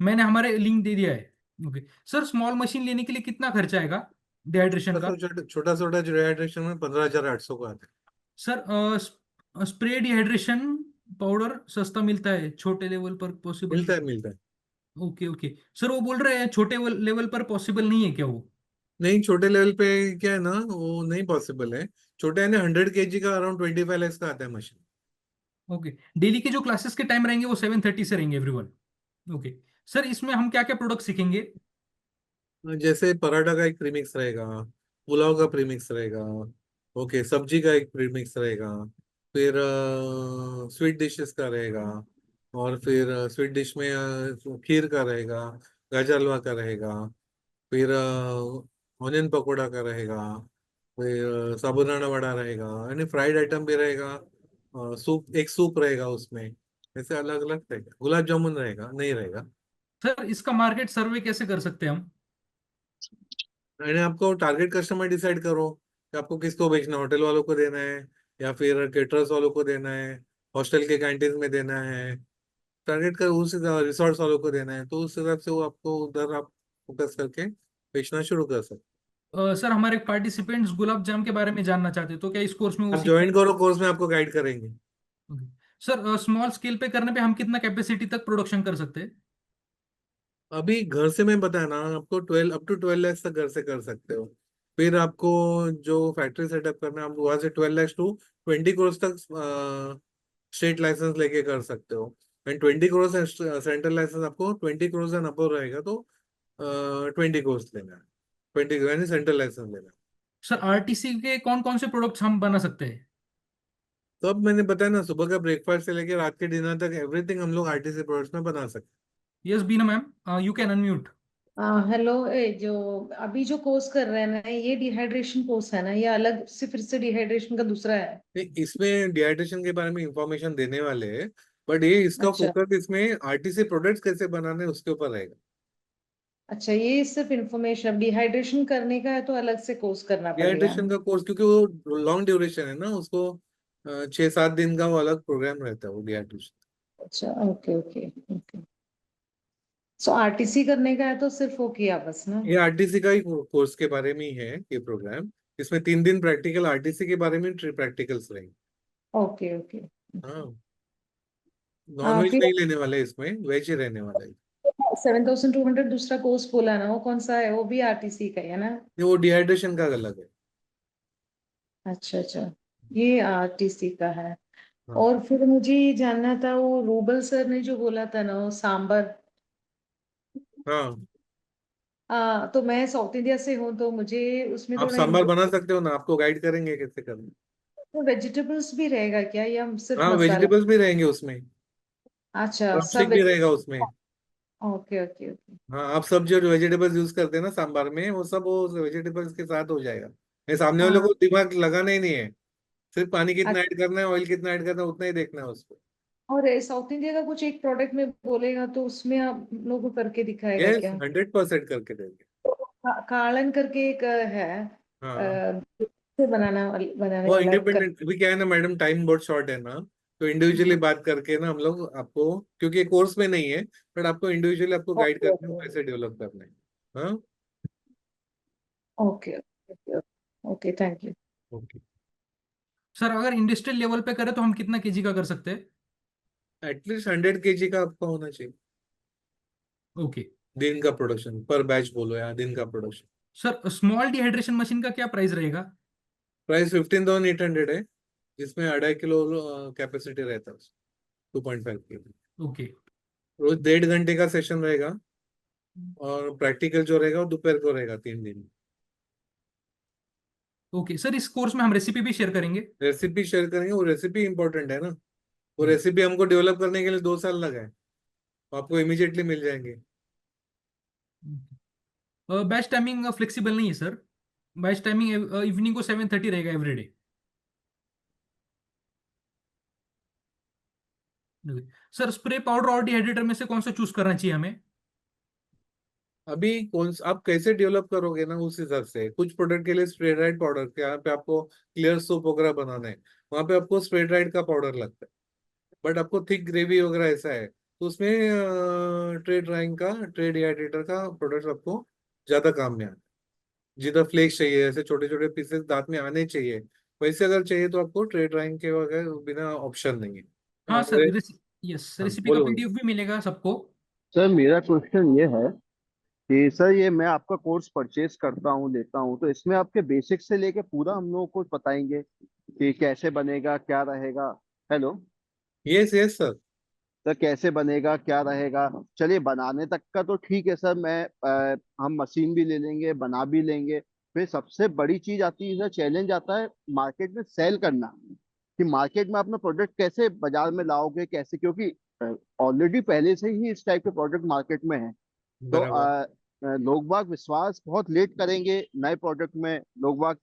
मैंने हमारे लिंक दे दिया है। ओके सर, स्मॉल मशीन लेने के लिए कितना खर्चा आएगा डिहाइड्रेशन का? छोटा छोटा डिहाइड्रेशन में 15,800 का आता है सर स्प्रे डिहाइड्रेशन पाउडर सस्ता मिलता है छोटे लेवल पर पॉसिबल? मिलता है। ओके ओके सर, वो बोल रहे हैं छोटे लेवल पर पॉसिबल नहीं है क्या वो? नहीं, छोटे लेवल पे क्या है ना, वो नहीं पॉसिबल है। छोटे है ना 100 kg का अराउंड 25 lakhs का आता है मशीन। ओके, डेली के जो क्लासेस के टाइम रहेंगे वो 7:30 से रहेंगे एवरीवन। ओके सर, इसमें हम क्या क्या प्रोडक्ट सीखेंगे? जैसे पराठा का एक प्रीमिक्स रहेगा, पुलाव का प्रीमिक्स रहेगा, ओके, सब्जी का एक प्रीमिक्स रहेगा, फिर स्वीट डिशेस का रहेगा, और फिर स्वीट डिश में खीर का रहेगा, गाजर हलवा का रहेगा, फिर ऑनियन पकोड़ा का रहेगा, फिर साबूदाना वड़ा रहेगा, यानी फ्राइड आइटम भी रहेगा, सूप, एक सूप रहेगा उसमें, ऐसे अलग अलग रहेगा। गुलाब जामुन रहेगा नहीं रहेगा। सर इसका मार्केट सर्वे कैसे कर सकते हैं हम? यानी आपको टारगेट कस्टमर डिसाइड करो कि आपको किसको बेचना है, होटल वालों को देना है या फिर केटरर्स वालों को देना है, हॉस्टल के कैंटीन में देना है, टारगेट कर उस रिसोर्ट्स वालों को देना है, तो उस हिसाब से वो आपको उधर आप फोकस करके बेचना शुरू कर सकते सर हमारे पार्टिसिपेंट्स गुलाब जाम के बारे में जानना चाहते हैं, तो क्या इस कोर्स में वो हैं। आप सीख ज्वाइन करो कोर्स में, आपको गाइड करेंगे। ओके। सर स्मॉल स्केल पे करने पे हम कितना कैपेसिटी तक प्रोडक्शन कर सकते हैं? अभी घर से मैं बताया ना आपको, 12 अप टू 12 lakhs तक घर से कर सकते हो। फिर आपको जो फैक्ट्री सेटअप करना है, आप वहां से 12 lakhs टू 20 crores तक स्टेट लाइसेंस लेके कर सकते हो। एंड 20 crores सेंट्रल लाइसेंस आपको 20 crores एंड अबव रहेगा तो 20 crores लेना है, 20 यानी सेंट्रल लाइसेंस लेना है। सर आरटीसी के कौन कौन से प्रोडक्ट्स हम बना सकते हैं? तो अब मैंने बताया ना, सुबह का ब्रेकफास्ट से लेकर रात के डिनर तक एवरीथिंग हम लोग आरटीसी प्रोडक्ट्स में बना सकते हैं। Yes Bina ma'am, you can unmute. Hello, जो अभी जो कोर्स कर रहे हैं ना, ये डिहाइड्रेशन कोर्स है ना, ये अलग से फिर से डिहाइड्रेशन का दूसरा है? नहीं, इसमें डिहाइड्रेशन के बारे में इंफॉर्मेशन देने वाले हैं, बट ये इसका अच्छा फोकस इसमें आरटीसी प्रोडक्ट्स कैसे बनाने उसके ऊपर रहेगा। अच्छा, ये सिर्फ इंफॉर्मेशन, डिहाइड्रेशन करने का है तो अलग से कोर्स करना पड़ेगा? डिहाइड्रेशन का कोर्स क्योंकि वो लॉन्ग ड्यूरेशन है ना, उसको 6-7 दिन का वो अलग प्रोग्राम रहता है वो डिहाइड्रेशन। अच्छा, ओके ओके ओके। सो आरटीसी करने का है तो सिर्फ वो किया बस ना? ये आरटीसी का ही कोर्स के बारे में ही है ये प्रोग्राम। इसमें 3 दिन प्रैक्टिकल आरटीसी के बारे में प्रैक्टिकल्स रहेंगे। Okay okay. हाँ, नॉन वेज फिर नहीं लेने वाले, इसमें वेज ही रहने वाला है। 7,200 दूसरा कोर्स बोला ना, वो कौन सा है? वो भी आरटीसी का ही है ना? ये वो डिहाइड्रेशन का अलग है। अच्छा अच्छा, ये आरटीसी का है। हाँ और फिर मुझे ये जानना था, वो रूबल सर ने जो बोला था ना, वो सांबर, हाँ, तो मैं साउथ इंडिया से हूँ तो मुझे उसमें आप थोड़ा सांभर बना सकते हो ना, आपको गाइड करेंगे कैसे करना। तो वेजिटेबल्स भी रहेगा क्या या सिर्फ हाँ, मसाला? वेजिटेबल्स भी रहेंगे उसमें, अच्छा, सब ड्रमस्टिक भी रहेगा उसमें। Okay okay okay. हाँ, आप सब जो वेजिटेबल्स यूज करते हैं ना सांबार में, वो सब वो वेजिटेबल्स के साथ हो जाएगा। ये सामने वाले हाँ को दिमाग लगाना ही नहीं है, सिर्फ पानी कितना अच्छा। ऐड करना है, ऑयल कितना ऐड करना है, उतना ही देखना है उसको। और साउथ इंडिया का कुछ एक प्रोडक्ट में बोलेगा तो उसमें आप लोगों को करके दिखाएगा यस, क्या? 100% करके देंगे। कालन करके एक है, हाँ, से बनाने वो वाला इंडिपेंडेंट अभी क्या है ना मैडम, टाइम बहुत शॉर्ट है ना, तो इंडिविजुअली बात करके ना हम लोग आपको, क्योंकि कोर्स में नहीं है, बट आपको इंडिविजुअली आपको गाइड ओके करना है ओके कैसे डेवलप करना है। हाँ, okay okay, thank you. Okay, sir अगर इंडस्ट्रियल लेवल पे करें तो हम कितना केजी का कर सकते हैं? एटलीस्ट 100 kg का आपका होना चाहिए ओके दिन का प्रोडक्शन, पर बैच बोलो या दिन का production. Sir, small dehydration machine का क्या प्राइस रहेगा? प्राइस 15,800 है, जिसमें 2.5 किलो कैपेसिटी रहता है, 2.5 kg। ओके रोज 1.5 घंटे का सेशन रहेगा, और प्रैक्टिकल जो रहेगा वो दोपहर को रहेगा, 3 दिन। ओके सर, इस कोर्स में हम रेसिपी भी शेयर करेंगे? रेसिपी शेयर करेंगे, वो रेसिपी इंपॉर्टेंट है ना, वो रेसिपी हमको डेवलप करने के लिए 2 साल लगा है, तो आपको इमीडिएटली मिल जाएंगे। बैच टाइमिंग फ्लेक्सिबल नहीं है सर, बैच टाइमिंग इवनिंग को 7:30 रहेगा एवरीडे। सर स्प्रे पाउडर और डिहाइड्रेटर में से कौन सा चूज करना चाहिए हमें? अभी आप कैसे डेवलप करोगे ना, उस हिसाब से। कुछ प्रोडक्ट के लिए स्प्रे ड्राइड पाउडर, यहाँ पे आपको क्लियर सूप वगैरह बनाना है, वहां पे आपको स्प्रे ड्राइड का पाउडर लगता है। बट आपको थिक ग्रेवी वगैरह ऐसा है, तो उसमें ट्रे ड्राइंग का, ट्रे डिहाइड्रेटर का प्रोडक्ट आपको ज्यादा काम में आता है। जितना फ्लेक्स चाहिए, ऐसे छोटे छोटे पीसेस दांत में आने चाहिए, वैसे अगर चाहिए तो आपको ट्रे ड्राइंग के वगैरह बिना ऑप्शन नहीं है। हाँ सर, मेरे- यस, हाँ, रेसिपी का बोलो बोलो। पीडीएफ भी मिलेगा सबको। सर मेरा क्वेश्चन ये है कि सर ये मैं आपका कोर्स परचेज करता हूँ, लेता हूँ, तो इसमें आपके बेसिक से लेके पूरा हम लोगों को बताएंगे कि कैसे बनेगा, क्या रहेगा? Hello yes yes sir. Sir, कैसे बनेगा, क्या रहेगा? चलिए, बनाने तक का तो ठीक है सर, हम मशीन भी ले लेंगे, बना भी लेंगे। फिर सबसे बड़ी चीज आती है सर, चैलेंज आता है मार्केट में सेल करना, कि मार्केट में अपना प्रोडक्ट कैसे बाजार में लाओगे, कैसे, क्योंकि ऑलरेडी पहले से ही इस टाइप के प्रोडक्ट मार्केट में है। तो बराबर। लोग बाग विश्वास बहुत लेट करेंगे नए प्रोडक्ट में, लोग बाग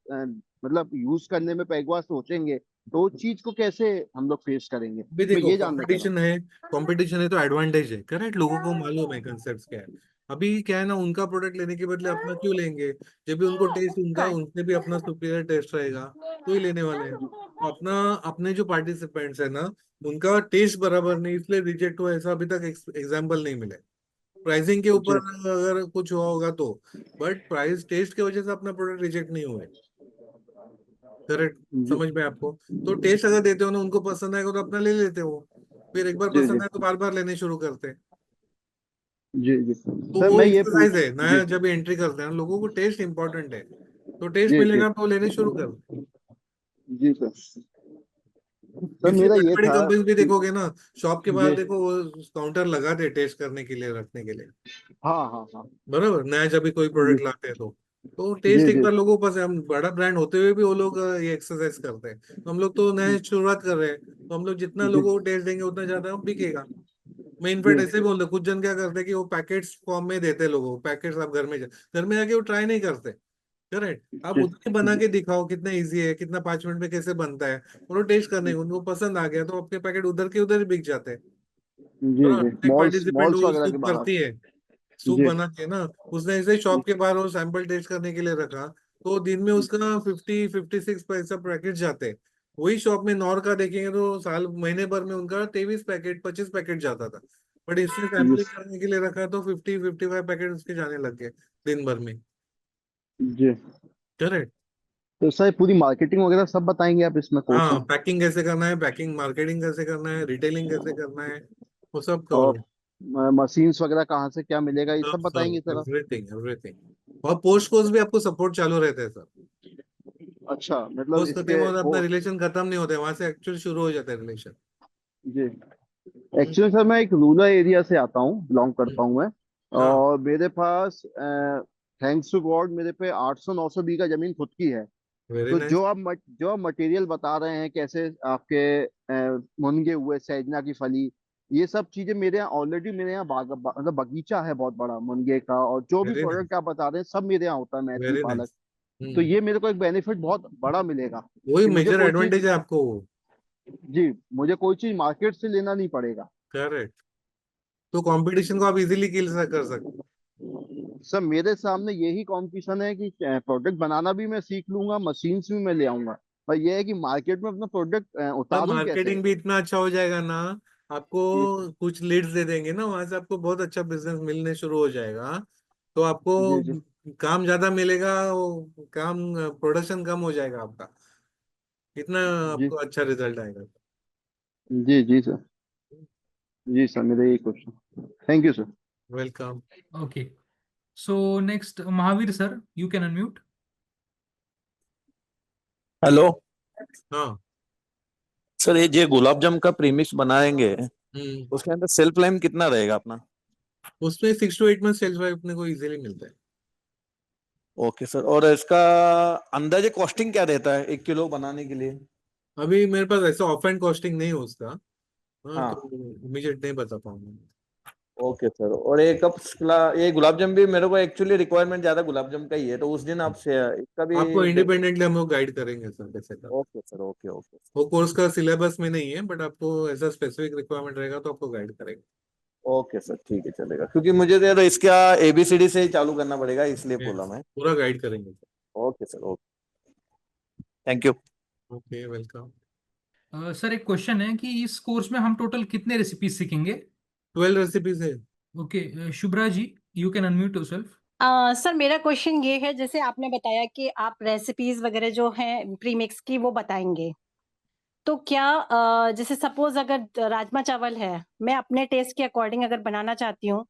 मतलब यूज करने में एक बार सोचेंगे, तो उस चीज को कैसे हम लोग फेस करेंगे, भी मैं देखो, ये जानना चाह रहा हूँ। कंपटीशन है तो एडवांटेज है, करेक्ट। लोगों को मालूम है कंसेप्ट क्या है। अभी क्या है ना, उनका प्रोडक्ट लेने के बदले अपना क्यों लेंगे, जब भी उनको टेस्ट उनका, उनसे भी अपना सुपीरियर टेस्ट रहेगा, तो ही लेने वाले हैं। तो अपने जो पार्टिसिपेंट्स है ना, उनका टेस्ट बराबर नहीं, इसलिए रिजेक्ट हुआ, ऐसा अभी तक एग्जाम्पल नहीं मिले। प्राइसिंग के ऊपर जी अगर कुछ हुआ होगा तो, बट प्राइस टेस्ट की वजह से अपना प्रोडक्ट रिजेक्ट नहीं हुए, करेक्ट। जी समझ में आपको? तो टेस्ट अगर देते हो ना, उनको पसंद आएगा तो अपना ले लेते हो, फिर एक बार जी जी पसंद आए तो बार बार लेने शुरू करते हैं। जी जी तो सर, वो मैं ये एक्सरसाइज पूछ है, जी नया जब एंट्री करते हैं लोगों को टेस्ट इंपॉर्टेंट है, तो टेस्ट जी जी मिलेगा तो लेने शुरू कर। जी सर। सर इसलिए मेरा बड़ी ये बड़ी था कंपनी भी कि देखोगे ना, शॉप के बाहर जी देखो, वो काउंटर लगाते हैं टेस्ट करने के लिए, रखने के लिए। हाँ हाँ हाँ बराबर, नया जब भी कोई जी प्रोडक्ट लाते हैं तो टेस्ट जी एक जी बार लोगों को पसंद, हम बड़ा ब्रांड होते हुए भी वो लोग ये एक्सरसाइज करते हैं। तो हम लोग तो नए शुरुआत कर रहे हैं, तो हम लोग जितना जी लोगों को टेस्ट देंगे उतना ज्यादा बिकेगा। मैं जी इनफैक्ट ऐसे ही बोलता हूँ, कुछ जन क्या करते हैं कि वो पैकेट्स फॉर्म में देते हैं लोगों को, पैकेट्स आप घर में जाके वो ट्राई नहीं करते, करेक्ट। आप जी उधर ही बना के दिखाओ कितना इजी है, कितना 5 मिनट में कैसे बनता है, और वो टेस्ट करने उनको पसंद आ गया तो आपके पैकेट उधर के उधर ही बिक जाते हैं। जी जी बराबर, एक मॉल्स पार्टिसिपेंट मॉल्स वो वगैरह के सूप बाहर। करती है, सूप जी बना के ना, उसने ऐसे शॉप के बाहर वो सैंपल टेस्ट करने के लिए रखा, तो दिन में उसका 56 पैसा पैकेट जाते। वही शॉप में नॉर का देखेंगे तो साल महीने भर में उनका 23 पैकेट 25 पैकेट जाता था, बट इसने जी सैंपलिंग करने के लिए रखा तो 55 पैकेट उसके जाने लग गए दिन भर में, जी करेक्ट। तो सर पूरी मार्केटिंग वगैरह सब बताएंगे आप इसमें कोर्स हाँ, में? पैकिंग कैसे करना है, पैकिंग मार्केटिंग कैसे करना है, रिटेलिंग कैसे करना है, वो सब कवर और है। मशीन्स वगैरह कहाँ से क्या मिलेगा, ये सब सब बताएंगे सब सर आप? Everything everything. और पोस्ट कोर्स भी आपको सपोर्ट चालू रहते हैं सर। अच्छा, मतलब पोस्ट खत्म इसके होता है, अपना वो रिलेशन खत्म नहीं होता है, वहां से एक्चुअल शुरू हो जाता है रिलेशन। जी एक्चुअली सर मैं एक रूरल एरिया से आता हूँ, बिलोंग करता हूँ मैं, हाँ, और मेरे पास थैंक्स टू गॉड मेरे पे 800-900 बीघा जमीन खुद की है। वेरी तो नाइस। जो आप मटेरियल बता रहे हैं, कैसे आपके मुनगे हुए, सहजना की फली, ये सब चीजें मेरे यहाँ ऑलरेडी, मेरे यहाँ मतलब बगीचा है बहुत बड़ा मुनगे का, और जो भी वेरी नाइस। प्रोडक्ट आप बता रहे हैं सब मेरे यहाँ होता है, मैथिली वेरी पालक। नाइस। तो ये मेरे को एक बेनिफिट बहुत बड़ा मिलेगा, वही कि मुझे मेजर कोई चीज एडवांटेज है आपको। जी मुझे कोई चीज मार्केट से लेना नहीं पड़ेगा। करेक्ट। तो कंपटीशन को आप इजीली किल कर सकते। सर मेरे सामने यही कंपटीशन है कि प्रोडक्ट बनाना भी मैं सीख लूंगा, मशीन्स भी मैं ले आऊंगा, पर यह है कि मार्केट में अपना प्रोडक्ट तब उतारूं कैसे। मार्केटिंग भी इतना अच्छा हो जाएगा ना, आपको जी कुछ लीड्स दे देंगे ना, वहां से आपको बहुत अच्छा बिजनेस मिलने शुरू हो जाएगा। तो आपको जी जी काम ज्यादा मिलेगा, वो काम प्रोडक्शन कम हो जाएगा आपका, इतना जी आपको अच्छा रिजल्ट आएगा। जी जी सर, जी सर, मेरा यही question. Thank you sir. Welcome. Okay. So next, Mahavir sir, you can unmute. Hello हाँ। सर, ये जो गुलाब जामुन का प्रीमिक्स बनाएंगे हम्म। उसके अंदर सेल्फ लाइफ कितना रहेगा अपना? उसमें 6 to 8 मंथ सेल्स लाइफ अपने को इजीली मिलता है। ओके सर, और इसका अंदाजे कॉस्टिंग क्या रहता है 1 किलो बनाने के लिए? अभी मेरे पास ऐसा ऑफ एंड कॉस्टिंग नहीं है उसका, हाँ, हाँ। तो इमीडिएट नहीं बता पाऊंगा। ओके सर, और ये गुलाब जामुन भी मेरे को एक्चुअली रिक्वायरमेंट ज्यादा गुलाब जामुन का ही है, तो उस दिन आप इसका भी आपको इंडिपेंडेंटली हम लोग गाइड करेंगे सर कैसे करना। ओके सर, ओके ओके वो कोर्स का सिलेबस में नहीं है, बट आपको ऐसा स्पेसिफिक रिक्वायरमेंट रहेगा तो आपको गाइड करेंगे। ओके सर, ठीक है, चलेगा, क्योंकि मुझे तो इसका ABCD से ही चालू करना पड़ेगा, इसलिए बोला मैं। पूरा गाइड करेंगे sir. Okay sir, okay, thank you. Okay, welcome. Sir एक क्वेश्चन है कि इस कोर्स में हम टोटल कितने रेसिपीज सीखेंगे? 12 रेसिपीज है। Okay, Shubhra ji, you can unmute yourself. Sir मेरा क्वेश्चन ये है, जैसे आपने बताया कि आप रेसिपीज वगैरह जो हैं प्रीमिक्स की वो बताएंगे, तो क्या जैसे सपोज अगर राजमा चावल है, मैं अपने टेस्ट के अकॉर्डिंग अगर बनाना चाहती हूँ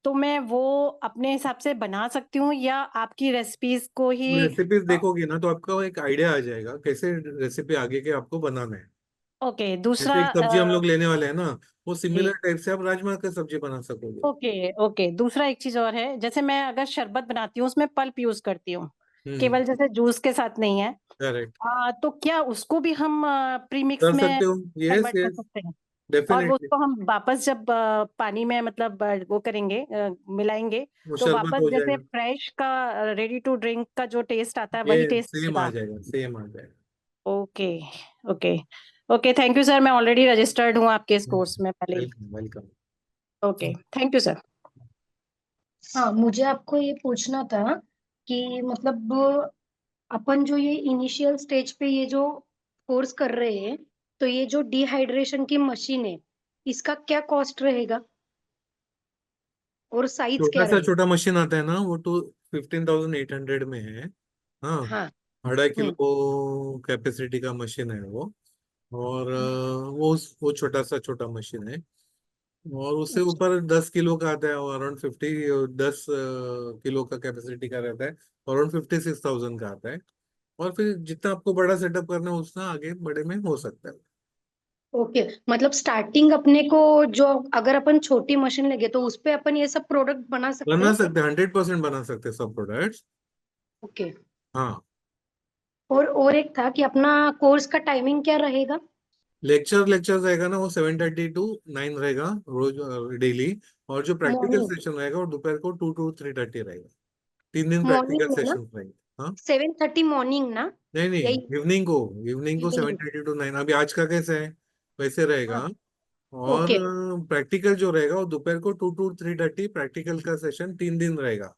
तो मैं वो अपने हिसाब से बना सकती हूँ, या आपकी रेसिपीज को ही रेसिपीज देखोगे ना तो आपको एक आइडिया आ जाएगा कैसे रेसिपी आगे के आपको बनाना है। ओके। दूसरा जैसे एक सब्जी हम लोग लेने वाले हैं ना, वो जी सिमिलर टाइप से आप राजमा का सब्जी बना सकोगे। Okay okay. दूसरा एक चीज और है, जैसे मैं अगर शरबत बनाती हूँ उसमें पल्प यूज करती हूँ, केवल जैसे जूस के साथ नहीं है, करेक्ट। तो क्या उसको भी हम प्रीमिक्स कर में सकते हो, यस कन्वर्ट कर यस, सकते हैं? और वो डेफिनेटली। उसको हम वापस जब पानी में मतलब वो करेंगे, मिलाएंगे, वो तो शरबत वापस हो जैसे जाएगा। फ्रेश का रेडी टू ड्रिंक का जो टेस्ट आता है ये वही टेस्ट सेम आ आएगा? जाएगा, सेम आ जाएगा। Okay okay okay. Thank you sir, मैं ऑलरेडी रजिस्टर्ड हूँ आपके इस कोर्स में पहले ही। Welcome welcome. Okay, thank you sir. हाँ, मुझे आपको ये पूछना था कि मतलब अपन जो ये इनिशियल स्टेज पे ये जो कोर्स कर रहे हैं, तो ये जो डिहाइड्रेशन की मशीन है, इसका क्या कॉस्ट रहेगा और साइज छोटा क्या सा रहेगा? छोटा मशीन आता है ना, वो तो 15,800 में है। हाँ, हाँ। 2.5 किलो कैपेसिटी का मशीन है वो। और वो छोटा मशीन है। और उससे अच्छा। ऊपर 10 किलो का आता है, अराउंड 10 किलो का कैपेसिटी का रहता है, अराउंड 56,000 का आता है। और फिर जितना आपको बड़ा सेटअप करना है उतना आगे बड़े में हो सकता है। ओके, मतलब स्टार्टिंग अपने को जो अगर अपन छोटी मशीन लेंगे तो उस पे अपन ये सब प्रोडक्ट बना सकते बना हैं क्या? सकते हैं, 100% बना सकते हैं सब प्रोडक्ट्स। ओके। हाँ। और एक था कि अपना कोर्स का टाइमिंग क्या रहेगा? लेक्चर रहेगा ना, वो 7:30 to 9 रहेगा रोज, डेली। और जो प्रैक्टिकल मॉर्निंग सेशन रहेगा वो दोपहर को 2 to 3:30 रहेगा। 3 दिन मॉर्निंग प्रैक्टिकल में ना? सेशन रहेंगे। हाँ। 7:30 मॉर्निंग ना? नहीं नहीं, यही इवनिंग को इवनिंग? 7:30 to 9, अभी आज का कैसे है वैसे रहेगा। हाँ। और ओके प्रैक्टिकल जो रहेगा वो दोपहर को 2 to 3:30 प्रैक्टिकल का सेशन 3 दिन रहेगा।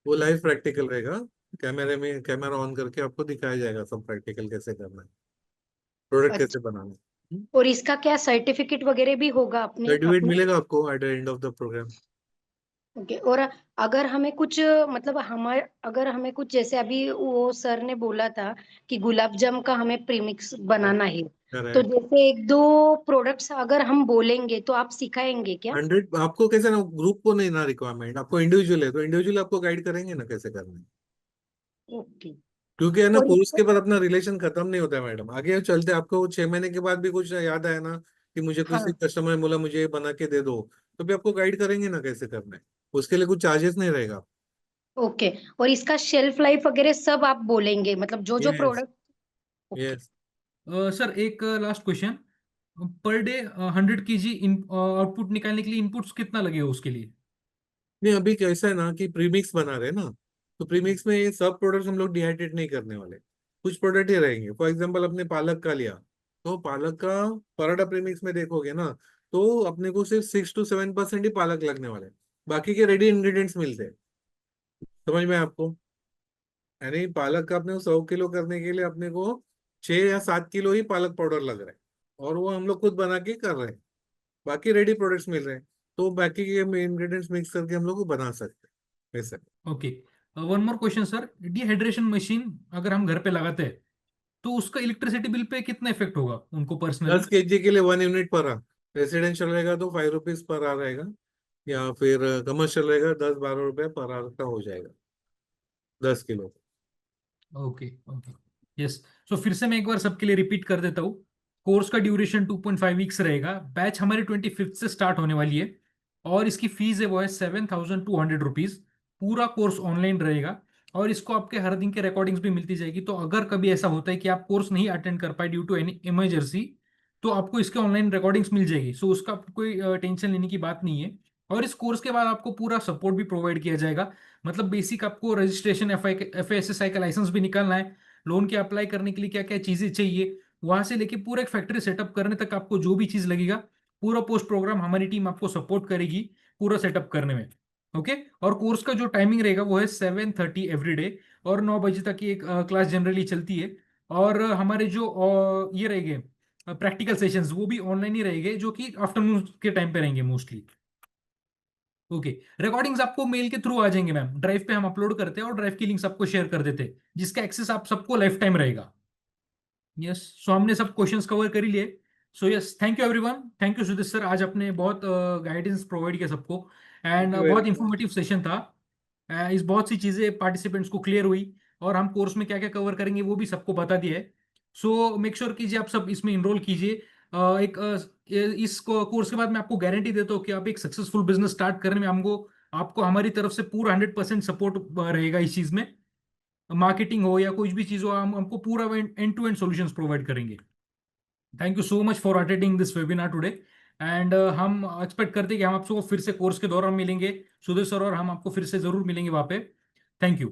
वो लाइव प्रैक्टिकल रहेगा। कैमरा ऑन करके आपको दिखाया जाएगा सब प्रैक्टिकल कैसे करना है, प्रोडक्ट कैसे अच्छा। बनाना है। और इसका क्या सर्टिफिकेट वगैरह भी होगा अपने सर्टिफिकेट अपने? मिलेगा आपको at the end of the program. Okay. और अगर हमें कुछ मतलब हमारे अगर हमें कुछ जैसे अभी वो सर ने बोला था कि गुलाब जाम का हमें प्रीमिक्स बनाना है, तो करेक्ट। जैसे एक दो प्रोडक्ट्स अगर हम बोलेंगे तो आप सिखाएंगे क्या? 100 आपको कैसे ना, ग्रुप को नहीं ना रिक्वायरमेंट, आपको इंडिविजुअल है तो इंडिविजुअल आपको गाइड करेंगे ना कैसे करना है। ओके। क्योंकि है ना, और कोर्स इसका के बाद अपना रिलेशन खत्म नहीं होता है मैडम, आगे चलते आपको 6 महीने के बाद भी कुछ याद आया ना कि मुझे किसी हाँ। कस्टमर ने बोला मुझे ये बना के दे दो, तो भी आपको गाइड करेंगे ना कैसे करना है। उसके लिए कुछ चार्जेस नहीं रहेगा। ओके। और इसका शेल्फ लाइफ वगैरह सब आप बोलेंगे, मतलब जो जो yes product? Okay. Yes. Sir एक last question, per day 100 kg output निकालने के लिए इनपुट्स कितना लगेगा उसके लिए? नहीं, अभी कैसा है ना कि प्रीमिक्स बना रहे हैं ना, तो प्रीमिक्स में ये सब प्रोडक्ट्स हम लोग डिहाइड्रेट नहीं करने वाले। कुछ प्रोडक्ट ही रहेंगे। फॉर एग्जांपल अपने पालक का लिया, तो पालक का पराठा प्रीमिक्स में देखोगे ना, तो अपने को सिर्फ 6 to 7% ही पालक लगने वाले हैं। बाकी के रेडी इंग्रेडिएंट्स मिलते हैं। समझ में आपको? यानी पालक का अपने को 100 किलो करने के लिए अपने को 6 या 7 किलो ही पालक पाउडर लग रहा है, और वो हम लोग खुद बना के कर रहे हैं। बाकी रेडी प्रोडक्ट्स मिल रहे हैं, तो बाकी के इंग्रेडिएंट्स मिक्स करके हम लोग को बना सकते हैं ऐसे। Okay, one more question sir, dehydration machine अगर हम घर पे लगाते हैं तो उसका इलेक्ट्रिसिटी बिल पे कितना इफेक्ट होगा उनको पर्सनली? 10 kg के लिए 1 यूनिट पर आवर। रेसिडेंशियल रहेगा तो 5 रुपीज पर आवर रहेगा, या फिर कमर्शियल रहेगा 10-12 रुपए पर आवर का हो जाएगा 10 किलो। Okay okay, yes. सो फिर से मैं एक बार सबके लिए रिपीट कर देता हूँ। कोर्स का ड्यूरेशन 2.5 वीक्स रहेगा। बैच हमारे 25 से स्टार्ट होने वाली है और इसकी फीस है वो है 7,200 रुपीज। पूरा कोर्स ऑनलाइन रहेगा और इसको आपके हर दिन के रिकॉर्डिंग्स भी मिलती जाएगी। तो अगर कभी ऐसा होता है कि आप कोर्स नहीं अटेंड कर पाए ड्यू टू एनी इमरजेंसी, तो आपको इसके ऑनलाइन रिकॉर्डिंग्स मिल जाएगी। सो उसका आपको कोई टेंशन लेने की बात नहीं है। और इस कोर्स के बाद आपको पूरा सपोर्ट भी प्रोवाइड किया जाएगा। मतलब बेसिक आपको रजिस्ट्रेशन, FSSAI का लाइसेंस भी निकालना है, लोन के अप्लाई करने के लिए क्या क्या चीजें चाहिए, वहां से लेके पूरा एक फैक्ट्री सेटअप करने तक आपको जो भी चीज लगेगा, पूरा पोस्ट प्रोग्राम हमारी टीम आपको सपोर्ट करेगी पूरा सेटअप करने में। ओके। और कोर्स का जो टाइमिंग रहेगा वो है 7:30 एवरीडे और 9 बजे तक ये क्लास जनरली चलती है। और हमारे जो ये रहेंगे प्रैक्टिकल सेशंस वो भी ऑनलाइन ही रहेंगे, जो कि आफ्टरनून के टाइम पे रहेंगे मोस्टली। ओके। रिकॉर्डिंग्स आपको मेल के थ्रू आ जाएंगे मैम, ड्राइव पे हम अपलोड करते हैं और ड्राइव की लिंक्स आपको शेयर कर देते हैं, जिसका एक्सेस आप सबको लाइफ टाइम रहेगा। यस। सो हमने सब क्वेश्चंस कवर कर ही लिए। So yes, thank you everyone. Thank you Sudesh sir, आज आपने बहुत गाइडेंस प्रोवाइड किया सबको एंड you very बहुत much. इंफॉर्मेटिव सेशन था। इस बहुत सी चीजें पार्टिसिपेंट्स को क्लियर हुई और हम कोर्स में क्या क्या कवर करेंगे वो भी सबको बता दिया है। सो मेक श्योर कीजिए आप सब इसमें इनरोल कीजिए। इस कोर्स के बाद मैं आपको गारंटी देता हूँ कि आप एक सक्सेसफुल बिजनेस स्टार्ट करने में आपको हमारी तरफ से पूरा 100% सपोर्ट रहेगा इस चीज में। मार्केटिंग हो या कुछ भी चीज हो, हम हमको पूरा end to end solutions provide करेंगे। Thank you so much for attending this webinar today and हम एक्सपेक्ट करते हैं कि हम आपको फिर से कोर्स के दौरान मिलेंगे। सुदेश सर और हम आपको फिर से जरूर मिलेंगे वहां पे। Thank you.